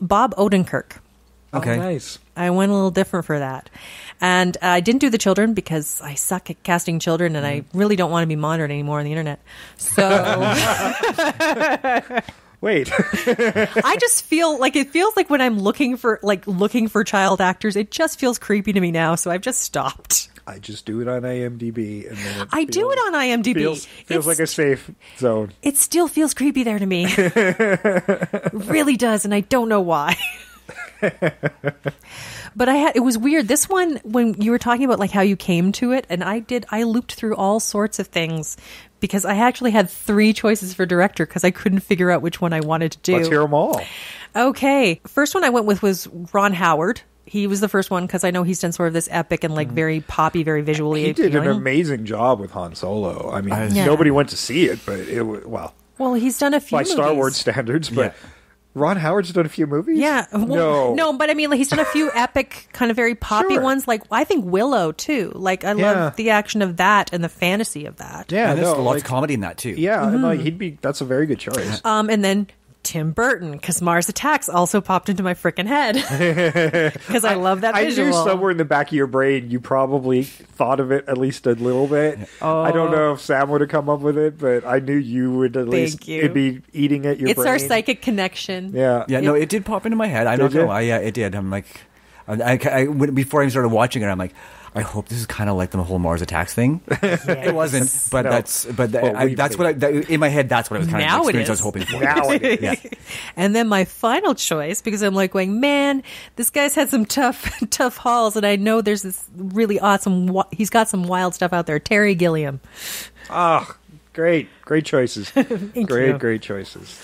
Bob Odenkirk. Okay. Oh, nice. I went a little different for that. And I didn't do the children because I suck at casting children and I really don't want to be monitored anymore on the internet. So Wait. I just feel like it feels like when I'm looking for child actors, it just feels creepy to me now. So I've just stopped. I just do it on IMDb, and then I do it on IMDb. Feels like a safe zone. It still feels creepy there to me. It really does, and I don't know why. But it was weird. This one, when you were talking about like how you came to it, and I looped through all sorts of things because I actually had 3 choices for director because I couldn't figure out which one I wanted to do. Let's hear them all. Okay. First one I went with was Ron Howard. He was the first one because I know he's done sort of this epic and like very poppy, very visually He did an appealing. amazing job with Han Solo. I mean, Yeah. nobody went to see it, but it was, Well, he's done a few by movies. Star Wars standards, but Yeah. Ron Howard's done a few movies? Yeah. Well, No. but I mean, like, he's done a few epic, kind of very poppy Sure. ones. Like, I think Willow, too. Like, I Yeah. love the action of that and the fantasy of that. Yeah, And there's no, lots like, of comedy in that too. yeah, and Mm-hmm. like that's a very good choice. And then Tim Burton, because Mars Attacks also popped into my freaking head. Because I love that I visual. knew somewhere in the back of your brain you probably thought of it at least a little bit. I don't know if Sam would have come up with it, but I knew you would at least you. it'd be eating at your It's brain. our psychic connection. Yeah. Yeah, no, it did pop into my head. I'm not Did gonna you? lie. Yeah, it did. I'm like, before I started watching it, I'm like, I hope this is kind of like the whole Mars Attacks thing. It wasn't, but No. that's what in my head. That's what I was kind Now of it the experience I is. was hoping for. Now it is. Yeah. And then my final choice, because I'm like going, man, this guy's had some tough hauls, and I know there's this really awesome. He's got some wild stuff out there. Terry Gilliam. Ah, great choices. Great choices.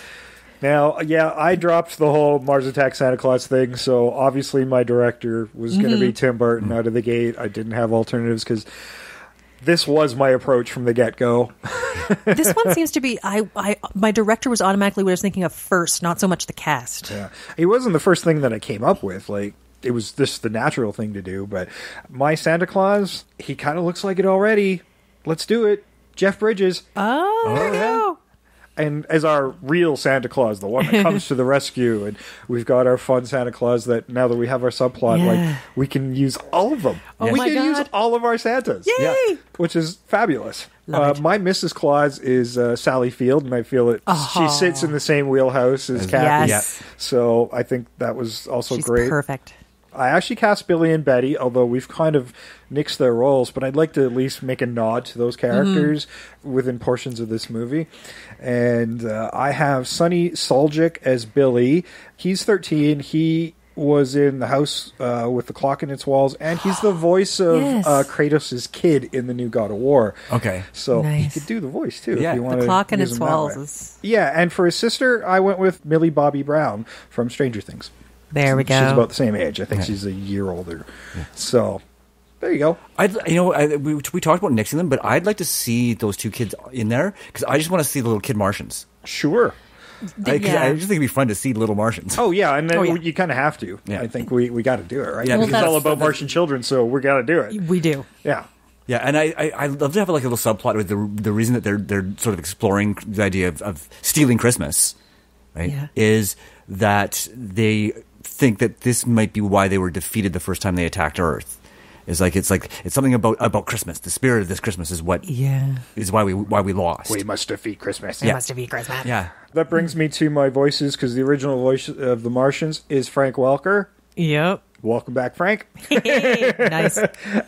Now, yeah, I dropped the whole Mars Attacks Santa Claus thing, so obviously my director was going to be Tim Burton out of the gate. I didn't have alternatives because this was my approach from the get-go. This one seems to be. My director was automatically what I was thinking of first, not so much the cast. Yeah, it wasn't the first thing that I came up with. Like, it was just the natural thing to do. But my Santa Claus, he kind of looks like it already. Let's do it. Jeff Bridges. Oh, there you go. And as our real Santa Claus, the one that comes to the rescue, and we've got our fun Santa Claus that now that we have our subplot, Yeah. like we can use all of them. Oh we my can use God. all of our Santas. Yay! Yeah. Which is fabulous. Love it. My Mrs. Claus is Sally Field, and I feel it. She sits in the same wheelhouse as Kathy. Yes. So I think that was also She's great. perfect. I actually cast Billy and Betty, although we've kind of nixed their roles, but I'd like to at least make a nod to those characters within portions of this movie. And I have Sonny Suljic as Billy. He's 13. He was in The House with the Clock in Its Walls, and he's the voice of Yes. Kratos' kid in the new God of War. Okay. So he Nice. could do the voice, too. Yeah. if you The want The Clock in use Its him that Walls way. is. Yeah, and for his sister, I went with Millie Bobby Brown from Stranger Things. There we go. She's about the same age. I think she's a year older. So, there you go. We talked about nixing them, but I'd like to see those 2 kids in there because I just want to see the little kid Martians. Sure. I just think it'd be fun to see little Martians. Oh, yeah, and then yeah. you kind of have to. Yeah. I think we got to do it, right? Yeah, Because well, it's all that's- about Martian children, so we got to do it. We do. Yeah. Yeah, and I love to have like a little subplot with the reason that they're sort of exploring the idea of stealing Christmas, right? Yeah. Is that they think that this might be why they were defeated the first time they attacked Earth. It's something about Christmas. The spirit of this Christmas is what is why we lost. We must defeat Christmas. It must have been Christmas. Yeah. That brings me to my voices, because the original voice of the Martians is Frank Welker. Yep. Welcome back, Frank. Nice.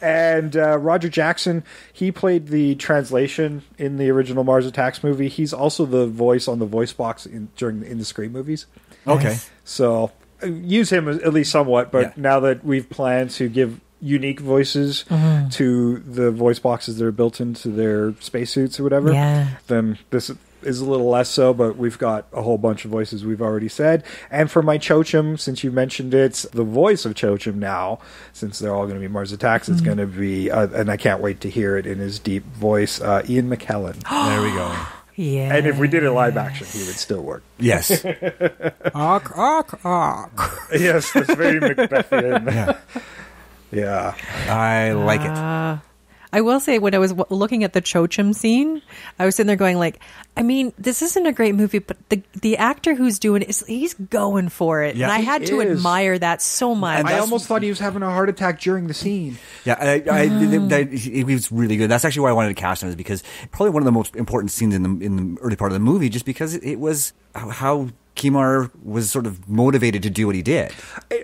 And Roger Jackson, he played the translation in the original Mars Attacks movie. He's also the voice on the voice box in the Scream movies. Okay. So use him at least somewhat, but Yeah. now that we've planned to give unique voices to the voice boxes that are built into their spacesuits or whatever, Yeah. then this is a little less so, but we've got a whole bunch of voices we've already said. And for my Chochum, since you mentioned it, the voice of Chochum now, since they're all going to be Mars Attacks, it's going to be, and I can't wait to hear it in his deep voice, Ian McKellen. There we go. Yeah. And if we did it live action, he would still work. Yes. Ark, ark, ark. Yes, it's very Macbethian. Yeah. Yeah. I like it. I will say, when I was looking at the Chochum scene, I was sitting there going, like, I mean, this isn't a great movie, but the actor who's doing it, he's going for it. Yeah, and I he had to is. admire that so much. And I almost thought he was having a heart attack during the scene. Yeah, he was really good. That's actually why I wanted to cast him, is because probably one of the most important scenes in the early part of the movie, just because it was how Moammar was sort of motivated to do what he did.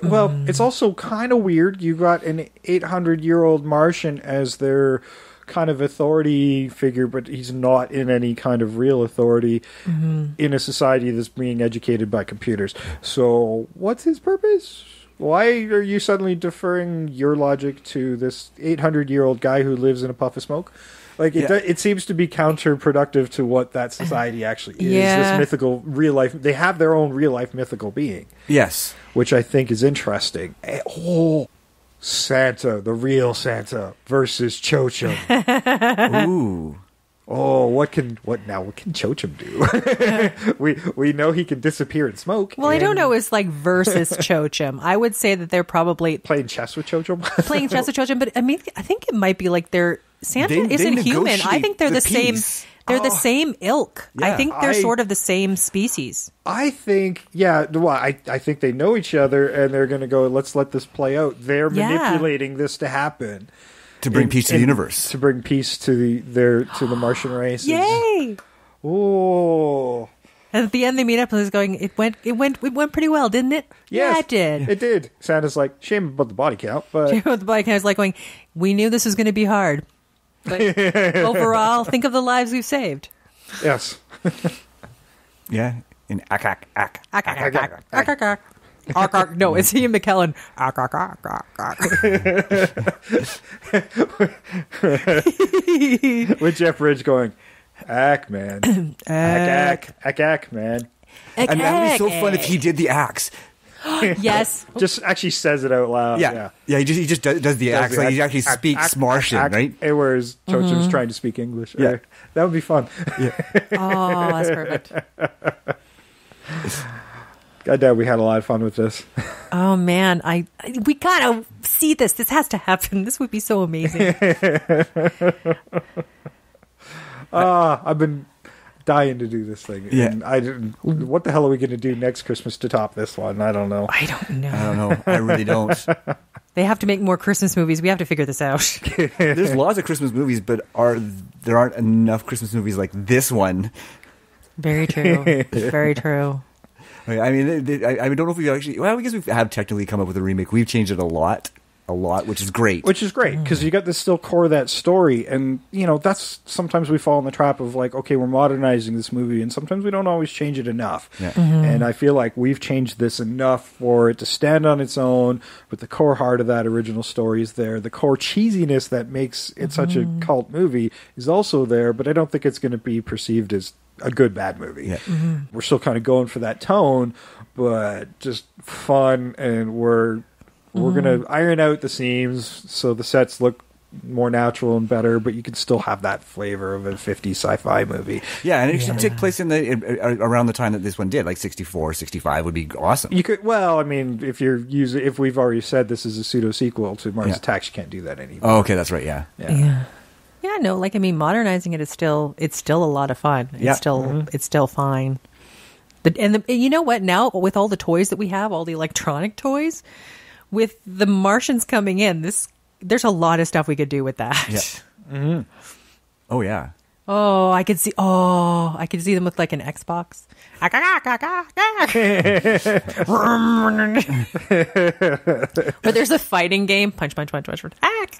Well, it's also kind of weird. You got an 800-year-old Martian as their kind of authority figure, but he's not in any kind of real authority in a society that's being educated by computers. So what's his purpose? Why are you suddenly deferring your logic to this 800-year-old guy who lives in a puff of smoke? Like, it seems to be counterproductive to what that society actually is. Yeah. This mythical real life. They have their own real life mythical being. Yes. Which I think is interesting. Oh, Santa, the real Santa versus Chochum. Ooh. Oh, what can Chochum do? we know he can disappear in smoke. Well, I don't know. It's like versus Chochum. I would say that they're probably Playing chess with Chochum. playing chess with Chochum, but I mean, I think it might be like Santa They isn't human. I negotiate think they're the same. peace. They're the same ilk. Yeah, I think they're I- sort of the same species. I think, I think they know each other, and they're going to go, let's let this play out. They're Yeah. manipulating this to happen. To bring peace to the universe. To bring peace to the Martian race. Yay! Oh. And at the end, they meet up and he's going, "It went pretty well, didn't it?" Yes, Yeah, it did. It did. Santa's like, shame about the body count, but The bike was like going, "We knew this was going to be hard, but overall, think of the lives we've saved." yes. Yeah. In ack. Ark, ark, ark, ark, ark, ark. Ark, ark. No, it's Ian McKellen. Ark, ark, ark, ark, ark. With Jeff Bridge going, ack, man. Ack, man. And that would be so fun if he did the axe. Yes. Just actually says it out loud. Yeah. He just does the axe. Like he actually speaks Martian, right? Whereas Chochum's trying to speak English. Yeah. That would be fun. Oh, that's perfect. Goddamn, we had a lot of fun with this. Oh man, we gotta see this. This has to happen. This would be so amazing. I've been dying to do this thing. Yeah. And I didn't. What the hell are we going to do next Christmas to top this one? I don't know. I don't know. I don't know. I really don't. They have to make more Christmas movies. We have to figure this out. There's lots of Christmas movies, but there aren't enough Christmas movies like this one. Very true. Very true. I mean, I don't know if we actually. Well, I guess we have technically come up with a remake. We've changed it a lot, which is great. Which is great, because you got this still core of that story. And, that's sometimes we fall in the trap of like, okay, we're modernizing this movie, and sometimes we don't always change it enough. Yeah. And I feel like we've changed this enough for it to stand on its own, but the core heart of that original story is there. The core cheesiness that makes it such a cult movie is also there, but I don't think it's going to be perceived as a good bad movie. Yeah. We're still kind of going for that tone, but just fun, and we're going to iron out the seams so the sets look more natural and better, but you can still have that flavor of a 50s sci-fi movie. Yeah, and it should take place around the time that this one did, like 64, 65 would be awesome. You could, well, I mean, if we've already said this is a pseudo sequel to Mars Attacks, you can't do that anymore. Oh, okay, that's right. Yeah. Yeah, no, like, I mean, modernizing it is still a lot of fun. It's still fine. And you know what? Now, with all the toys that we have, all the electronic toys, with the Martians coming in, there's a lot of stuff we could do with that. Yeah. Oh, yeah. Oh, I could see them with like an Xbox. But there's a fighting game. Punch.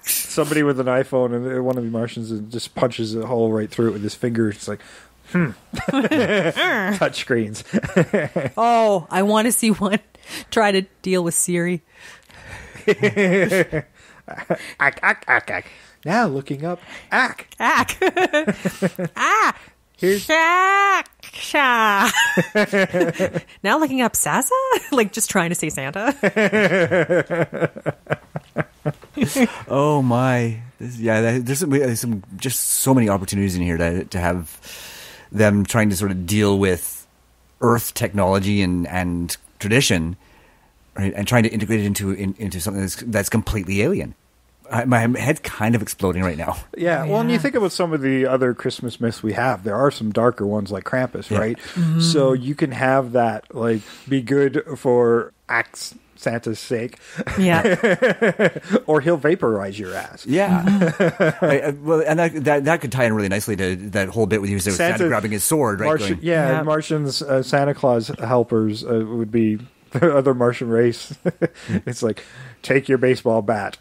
Somebody with an iPhone, and one of the Martians just punches a hole right through it with his finger. It's like, touch screens. Oh, I want to see one try to deal with Siri. Now looking up, ack. Ah. Shaq. Now looking up Sasa? Like just trying to say Santa? Oh my! There's some just so many opportunities in here to have them trying to sort of deal with Earth technology and tradition, right? And trying to integrate it into something that's completely alien. My head's kind of exploding right now. Yeah, well, and you think about some of the other Christmas myths we have. There are some darker ones like Krampus, right? Mm-hmm. So you can have that, like, be good for Santa's sake. Yeah. Or he'll vaporize your ass. Yeah. Mm-hmm. Well, and that could tie in really nicely to that whole bit with you, Santa grabbing his sword, right? Martians, Santa Claus helpers would be the other Martian race. It's like, take your baseball bat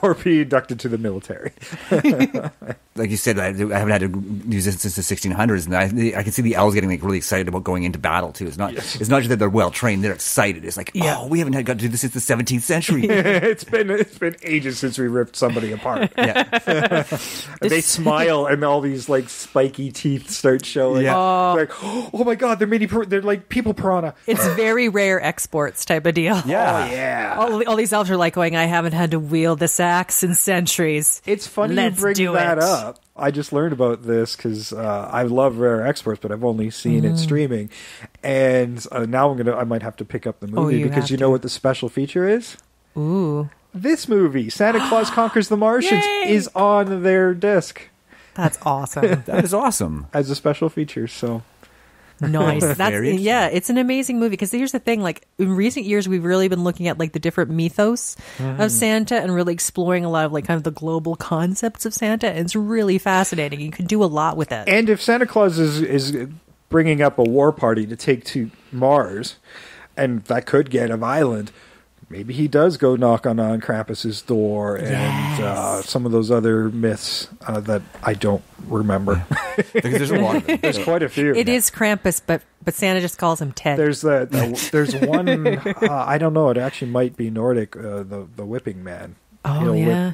or be inducted to the military. Like you said, I haven't had to use this since the 1600s, and I can see the elves getting like really excited about going into battle too. It's not just that they're well trained; they're excited. It's like, oh, we haven't got to do this since the 17th century. It's been ages since we ripped somebody apart. Yeah, they smile, and all these like spiky teeth start showing. Yeah. Like, oh my god, they're like people piranha. It's very rare exports type of deal. Yeah, oh, yeah. All these elves are like going, I haven't had to wield this axe in centuries. It's funny you bring that up. I just learned about this because I love rare exports, but I've only seen it streaming. And now I might have to pick up the movie because you know what the special feature is? Ooh. This movie, Santa Claus Conquers the Martians, is on their disc. That's awesome. That is awesome. As a special feature, so... Nice. It's an amazing movie because here's the thing, like in recent years we've really been looking at like the different mythos of Santa and really exploring a lot of like kind of the global concepts of Santa, and it's really fascinating. You can do a lot with it. And if Santa Claus is bringing up a war party to take to Mars, and that could get him violent, maybe he does go knock on Krampus's door and some of those other myths that I don't remember. Because there's a lot of them. There's quite a few. It is Krampus, but Santa just calls him Ted. There's one, I don't know, it actually might be Nordic, the whipping man. Oh, yeah.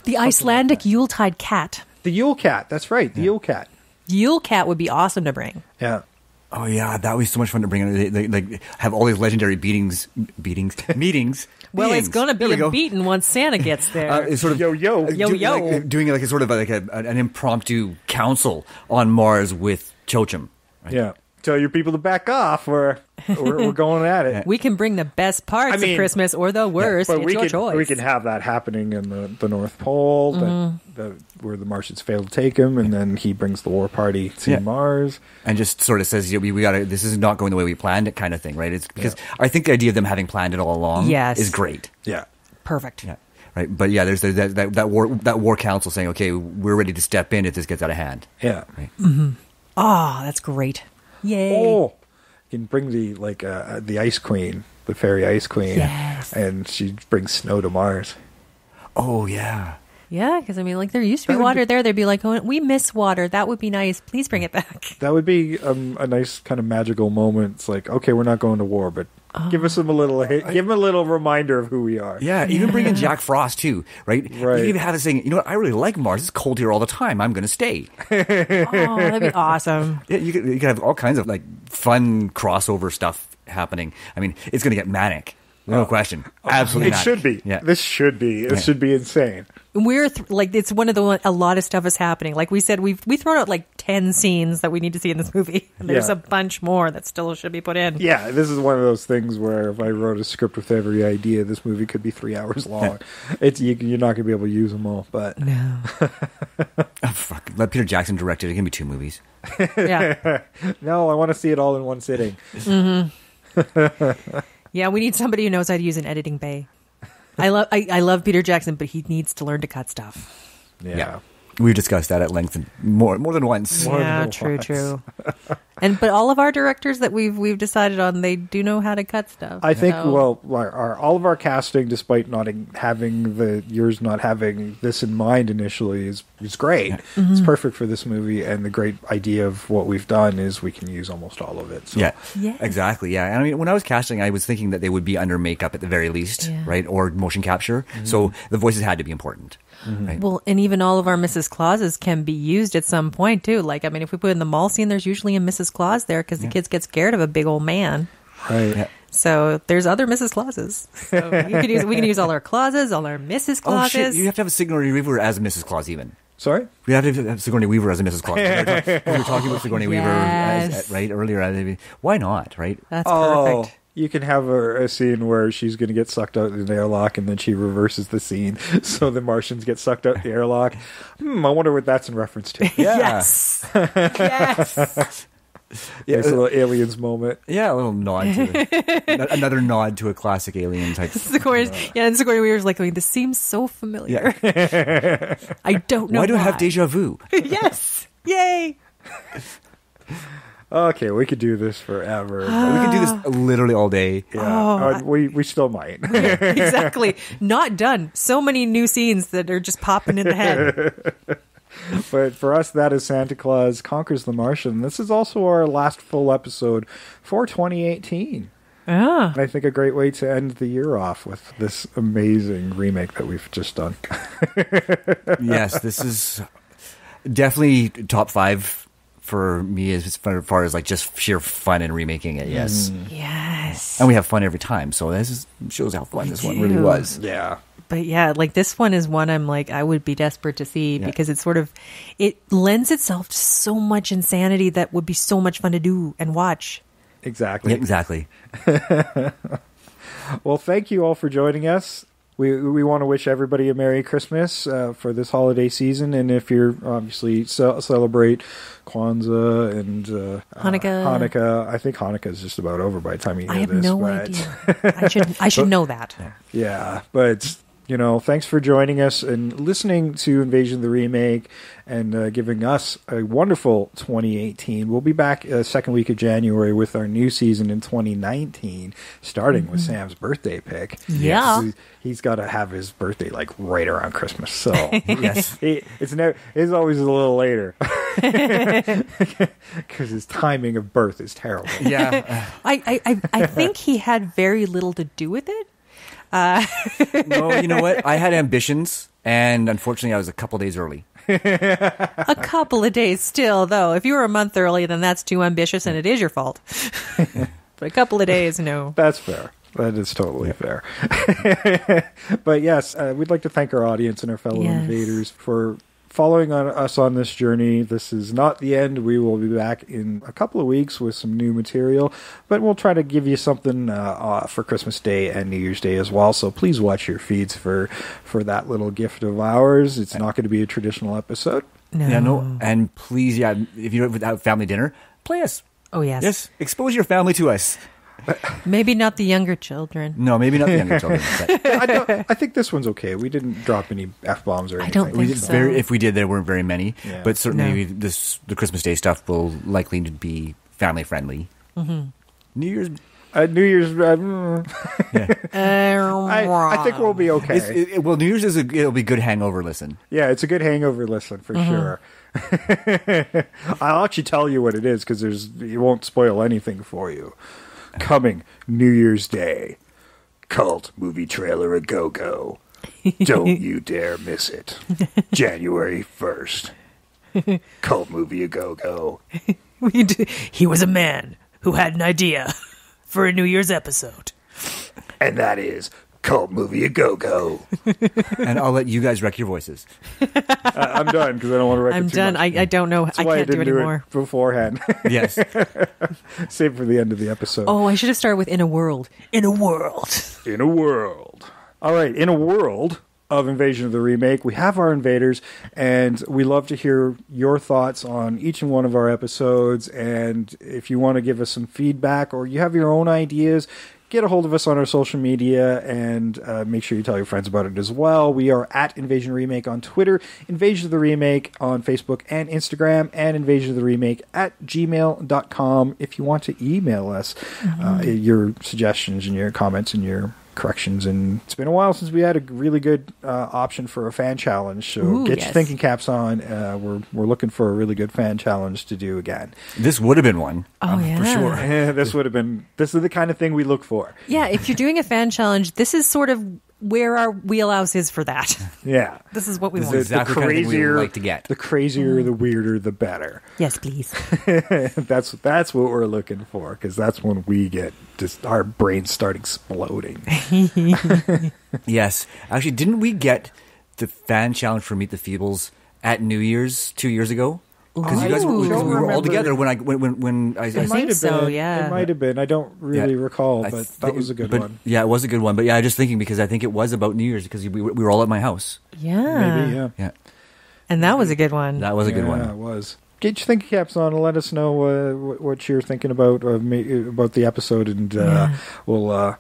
The Icelandic Yuletide cat. The Yule Cat, that's right, the Yule Cat. Yule Cat would be awesome to bring. Yeah. Oh yeah, that would be so much fun to bring in. They like have all these legendary meetings. Well, it's going to be a beating once Santa gets there. It's sort of yo. Doing like a sort of like an impromptu council on Mars with Chochim. Right? Yeah, tell your people to back off. We're going at it. We can bring the best parts of Christmas or the worst. But it's your choice. We can have that happening in the North Pole, where the Martians fail to take him, and then he brings the war party to Mars, and just sort of says, "We got to. This is not going the way we planned it," kind of thing, right? It's because I think the idea of them having planned it all along is great. Yeah, perfect. Yeah, right. But yeah, there's that war council saying, "Okay, we're ready to step in if this gets out of hand." Yeah. Right? Mm-hmm. Oh, that's great. Yay. Oh, you can bring the Ice Queen, the fairy Ice Queen, and she brings snow to Mars. Oh yeah. Yeah, because I mean, like there used to be water there. They'd be like, "Oh, we miss water. That would be nice. Please bring it back." That would be a nice kind of magical moment. It's like, okay, we're not going to war, but give us a little reminder of who we are. Yeah, even bring in Jack Frost too, right? Right. You can even have it saying, "You know what? I really like Mars. It's cold here all the time. I'm going to stay." Oh, that'd be awesome. Yeah, you could have all kinds of like fun crossover stuff happening. I mean, it's going to get manic. No question. Absolutely. It should be. Yeah. This should be. It should be insane. We're it's one of a lot of stuff is happening. Like we said, we've thrown out like 10 scenes that we need to see in this movie. And there's a bunch more that still should be put in. Yeah, this is one of those things where if I wrote a script with every idea, this movie could be 3 hours long. You're not going to be able to use them all. But no. Fuck. Let Peter Jackson direct it. It can be 2 movies. Yeah. No, I want to see it all in one sitting. Mm-hmm. Yeah, we need somebody who knows how to use an editing bay. I love Peter Jackson, but he needs to learn to cut stuff. Yeah. We've discussed that at length more than once. True. But all of our directors that we've decided on, they do know how to cut stuff. I think all of our casting, despite not having yours not having this in mind initially, is great. Yeah. Mm-hmm. It's perfect for this movie, and the great idea of what we've done is we can use almost all of it. So. Yeah, exactly. Yeah, and I mean, when I was casting, I was thinking that they would be under makeup at the very least, right, or motion capture. Mm-hmm. So the voices had to be important. Mm-hmm. Right? Well, and even all of our Mrs. Mrs. Clauses can be used at some point too. Like, I mean, if we put in the mall scene, there's usually a Mrs. Claus there because the kids get scared of a big old man. Right. Yeah. So there's other Mrs. Clauses. So we can use all our Clauses, all our Mrs. Clauses. Oh shit! You have to have a Sigourney Weaver as a Mrs. Claus, even. Sorry? We have to have Sigourney Weaver as a Mrs. Claus. We were talking about Sigourney Weaver right earlier. Why not? Right? That's perfect. You can have a scene where she's going to get sucked out in the airlock, and then she reverses the scene, so the Martians get sucked out the airlock. I wonder what that's in reference to. Yeah. Yes. Yes. Yeah, it's a little Aliens moment. Yeah, a little nod to another nod to a classic Alien type. And Sigourney Weaver's like, this seems so familiar. Yeah. I don't know why. Do I have deja vu? Yes. Yay. Okay, we could do this forever. We could do this literally all day. Yeah, we still might. Exactly. Not done. So many new scenes that are just popping in the head. But for us, that is Santa Claus Conquers the Martian. This is also our last full episode for 2018. Yeah. And I think a great way to end the year off with this amazing remake that we've just done. Yes, this is definitely top 5 for me as far as like just sheer fun and remaking it. Yes. Yes. And we have fun every time. So this shows how fun this one really was. Yeah. But yeah, like this one is one I'm like, I would be desperate to see because it's it lends itself to so much insanity that would be so much fun to do and watch. Exactly. Yeah, exactly. Well, thank you all for joining us. We want to wish everybody a Merry Christmas for this holiday season. And if you're obviously celebrate Kwanzaa and Hanukkah, I think Hanukkah is just about over by the time you hear this. Idea. I should know that. Yeah, but thanks for joining us and listening to Invasion of the Remake and giving us a wonderful 2018. We'll be back second week of January with our new season in 2019, starting with Sam's birthday pick. Yeah. He's got to have his birthday like right around Christmas. So yes, it's always a little later because his timing of birth is terrible. Yeah. I think he had very little to do with it. No, you know what? I had ambitions, and unfortunately, I was a couple days early. A couple of days still, though. If you were a month early, then that's too ambitious, and it is your fault. But a couple of days, no. That's fair. That is totally fair. But yes, we'd like to thank our audience and our fellow invaders for following us on this journey. This is not the end. We will be back in a couple of weeks with some new material, but we'll try to give you something for Christmas Day and New Year's Day as well. So please watch your feeds for that little gift of ours. It's not going to be a traditional episode. No. Yeah, no. And please, if you don't have family dinner, play us. Oh, yes. Yes, expose your family to us. Maybe not the younger children. No, maybe not the younger children. I think this one's okay. We didn't drop any F-bombs or anything. I don't think so. If we did, there weren't very many. Yeah. But certainly the Christmas Day stuff will likely be family friendly. Mm-hmm. New Year's. I think we'll be okay. New Year's it'll be good hangover listen. Yeah, it's a good hangover listen for sure. I'll actually tell you what it is because it won't spoil anything for you. Coming New Year's Day, cult movie trailer a go-go. Don't you dare miss it. January 1st. Cult movie a go-go. He was a man who had an idea for a New Year's episode. And that is cult movie a go-go. And I'll let you guys wreck your voices. I'm done because I don't want to wreck I'm it too done. much. I don't know. That's I why can't didn't do anymore. It beforehand. Yes. Save for the end of the episode. Oh, I should have started with In a World. In a World. In a World. All right, in a world of Invasion of the Remake, we have our invaders, and we love to hear your thoughts on each and one of our episodes. And if you want to give us some feedback or you have your own ideas, get a hold of us on our social media and make sure you tell your friends about it as well. We are at Invasion Remake on Twitter, Invasion of the Remake on Facebook and Instagram, and Invasion of the Remake at gmail.com. If you want to email us your suggestions and your comments and your corrections. And it's been a while since we had a really good option for a fan challenge. So get your thinking caps on. We're looking for a really good fan challenge to do again. This would have been one. Oh, yeah. For sure. This is the kind of thing we look for. Yeah, if you're doing a fan challenge, this is sort of where our wheelhouse is for that. Yeah. This is what we This want. is exactly the kind of thing we would like to get. The crazier, the weirder, the better. Yes, please. That's what we're looking for, because that's when we get just our brains start exploding. Yes. Actually, didn't we get the fan challenge for Meet the Feebles at New Year's 2 years ago? Because you guys Ooh. we Don't were all remember. together when I think might have so, been. yeah. It might have been. I don't really recall, but that was a good one. Yeah, it was a good one. But yeah, I was just thinking because I think it was about New Year's because we were all at my house. Yeah. Maybe, yeah. Yeah, And that was a good one. that was a good Yeah, it one. was. Get your thinking caps on and let us know what you're thinking about the episode, and we'll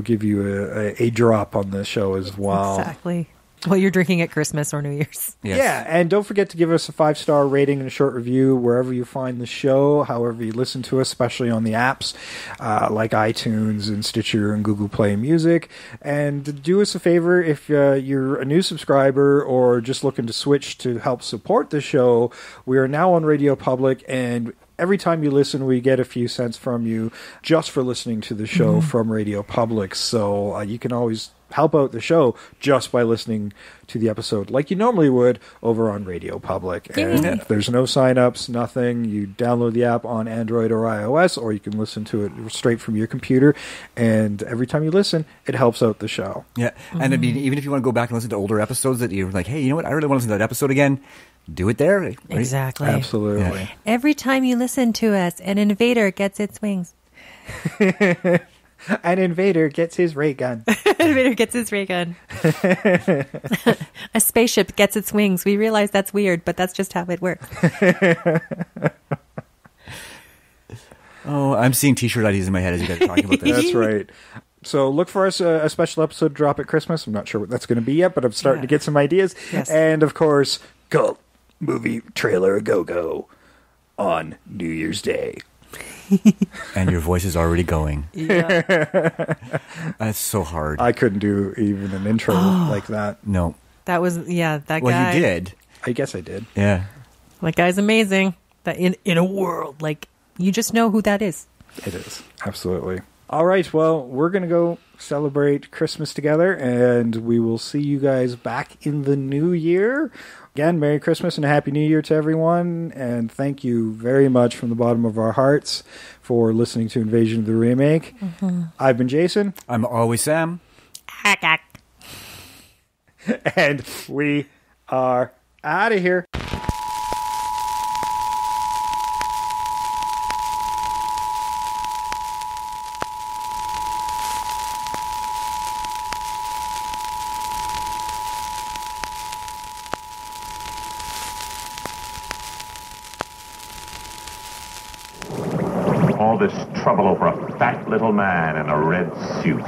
give you a drop on the show as well. Exactly. Well, you're drinking at Christmas or New Year's. Yes. Yeah, and don't forget to give us a 5-star rating and a short review wherever you find the show, however you listen to us, especially on the apps like iTunes and Stitcher and Google Play Music. And do us a favor, if you're a new subscriber or just looking to switch to help support the show, we are now on Radio Public, and every time you listen, we get a few cents from you just for listening to the show from Radio Public. So you can always help out the show just by listening to the episode like you normally would over on Radio Public. And there's no sign-ups, nothing. You download the app on Android or iOS, or you can listen to it straight from your computer. And every time you listen, it helps out the show. Yeah, and I mean, even if you want to go back and listen to older episodes that you're like, hey, you know what, I really want to listen to that episode again, do it there. Right? Exactly. Absolutely. Yeah. Every time you listen to us, an invader gets its wings. An invader gets his ray gun. An invader gets his ray gun. A spaceship gets its wings. We realize that's weird, but that's just how it works. Oh, I'm seeing T-shirt ideas in my head as you guys are talking about this. That's right. So look for us a special episode drop at Christmas. I'm not sure what that's going to be yet, but I'm starting to get some ideas. Yes. And of course, Cult Movie Trailer Go-Go on New Year's Day. And your voice is already going. Yeah. That's so hard. I couldn't do even an intro like that. No. That was, that guy. Well, you did. I guess I did. Yeah. That guy's amazing. That in a world, like, you just know who that is. It is. Absolutely. All right. Well, we're going to go celebrate Christmas together, and we will see you guys back in the new year. Again, Merry Christmas and a Happy New Year to everyone, and thank you very much from the bottom of our hearts for listening to Invasion of the Remake. I've been Jason. I'm always Sam. And we are out of here. All this trouble over a fat little man in a red suit.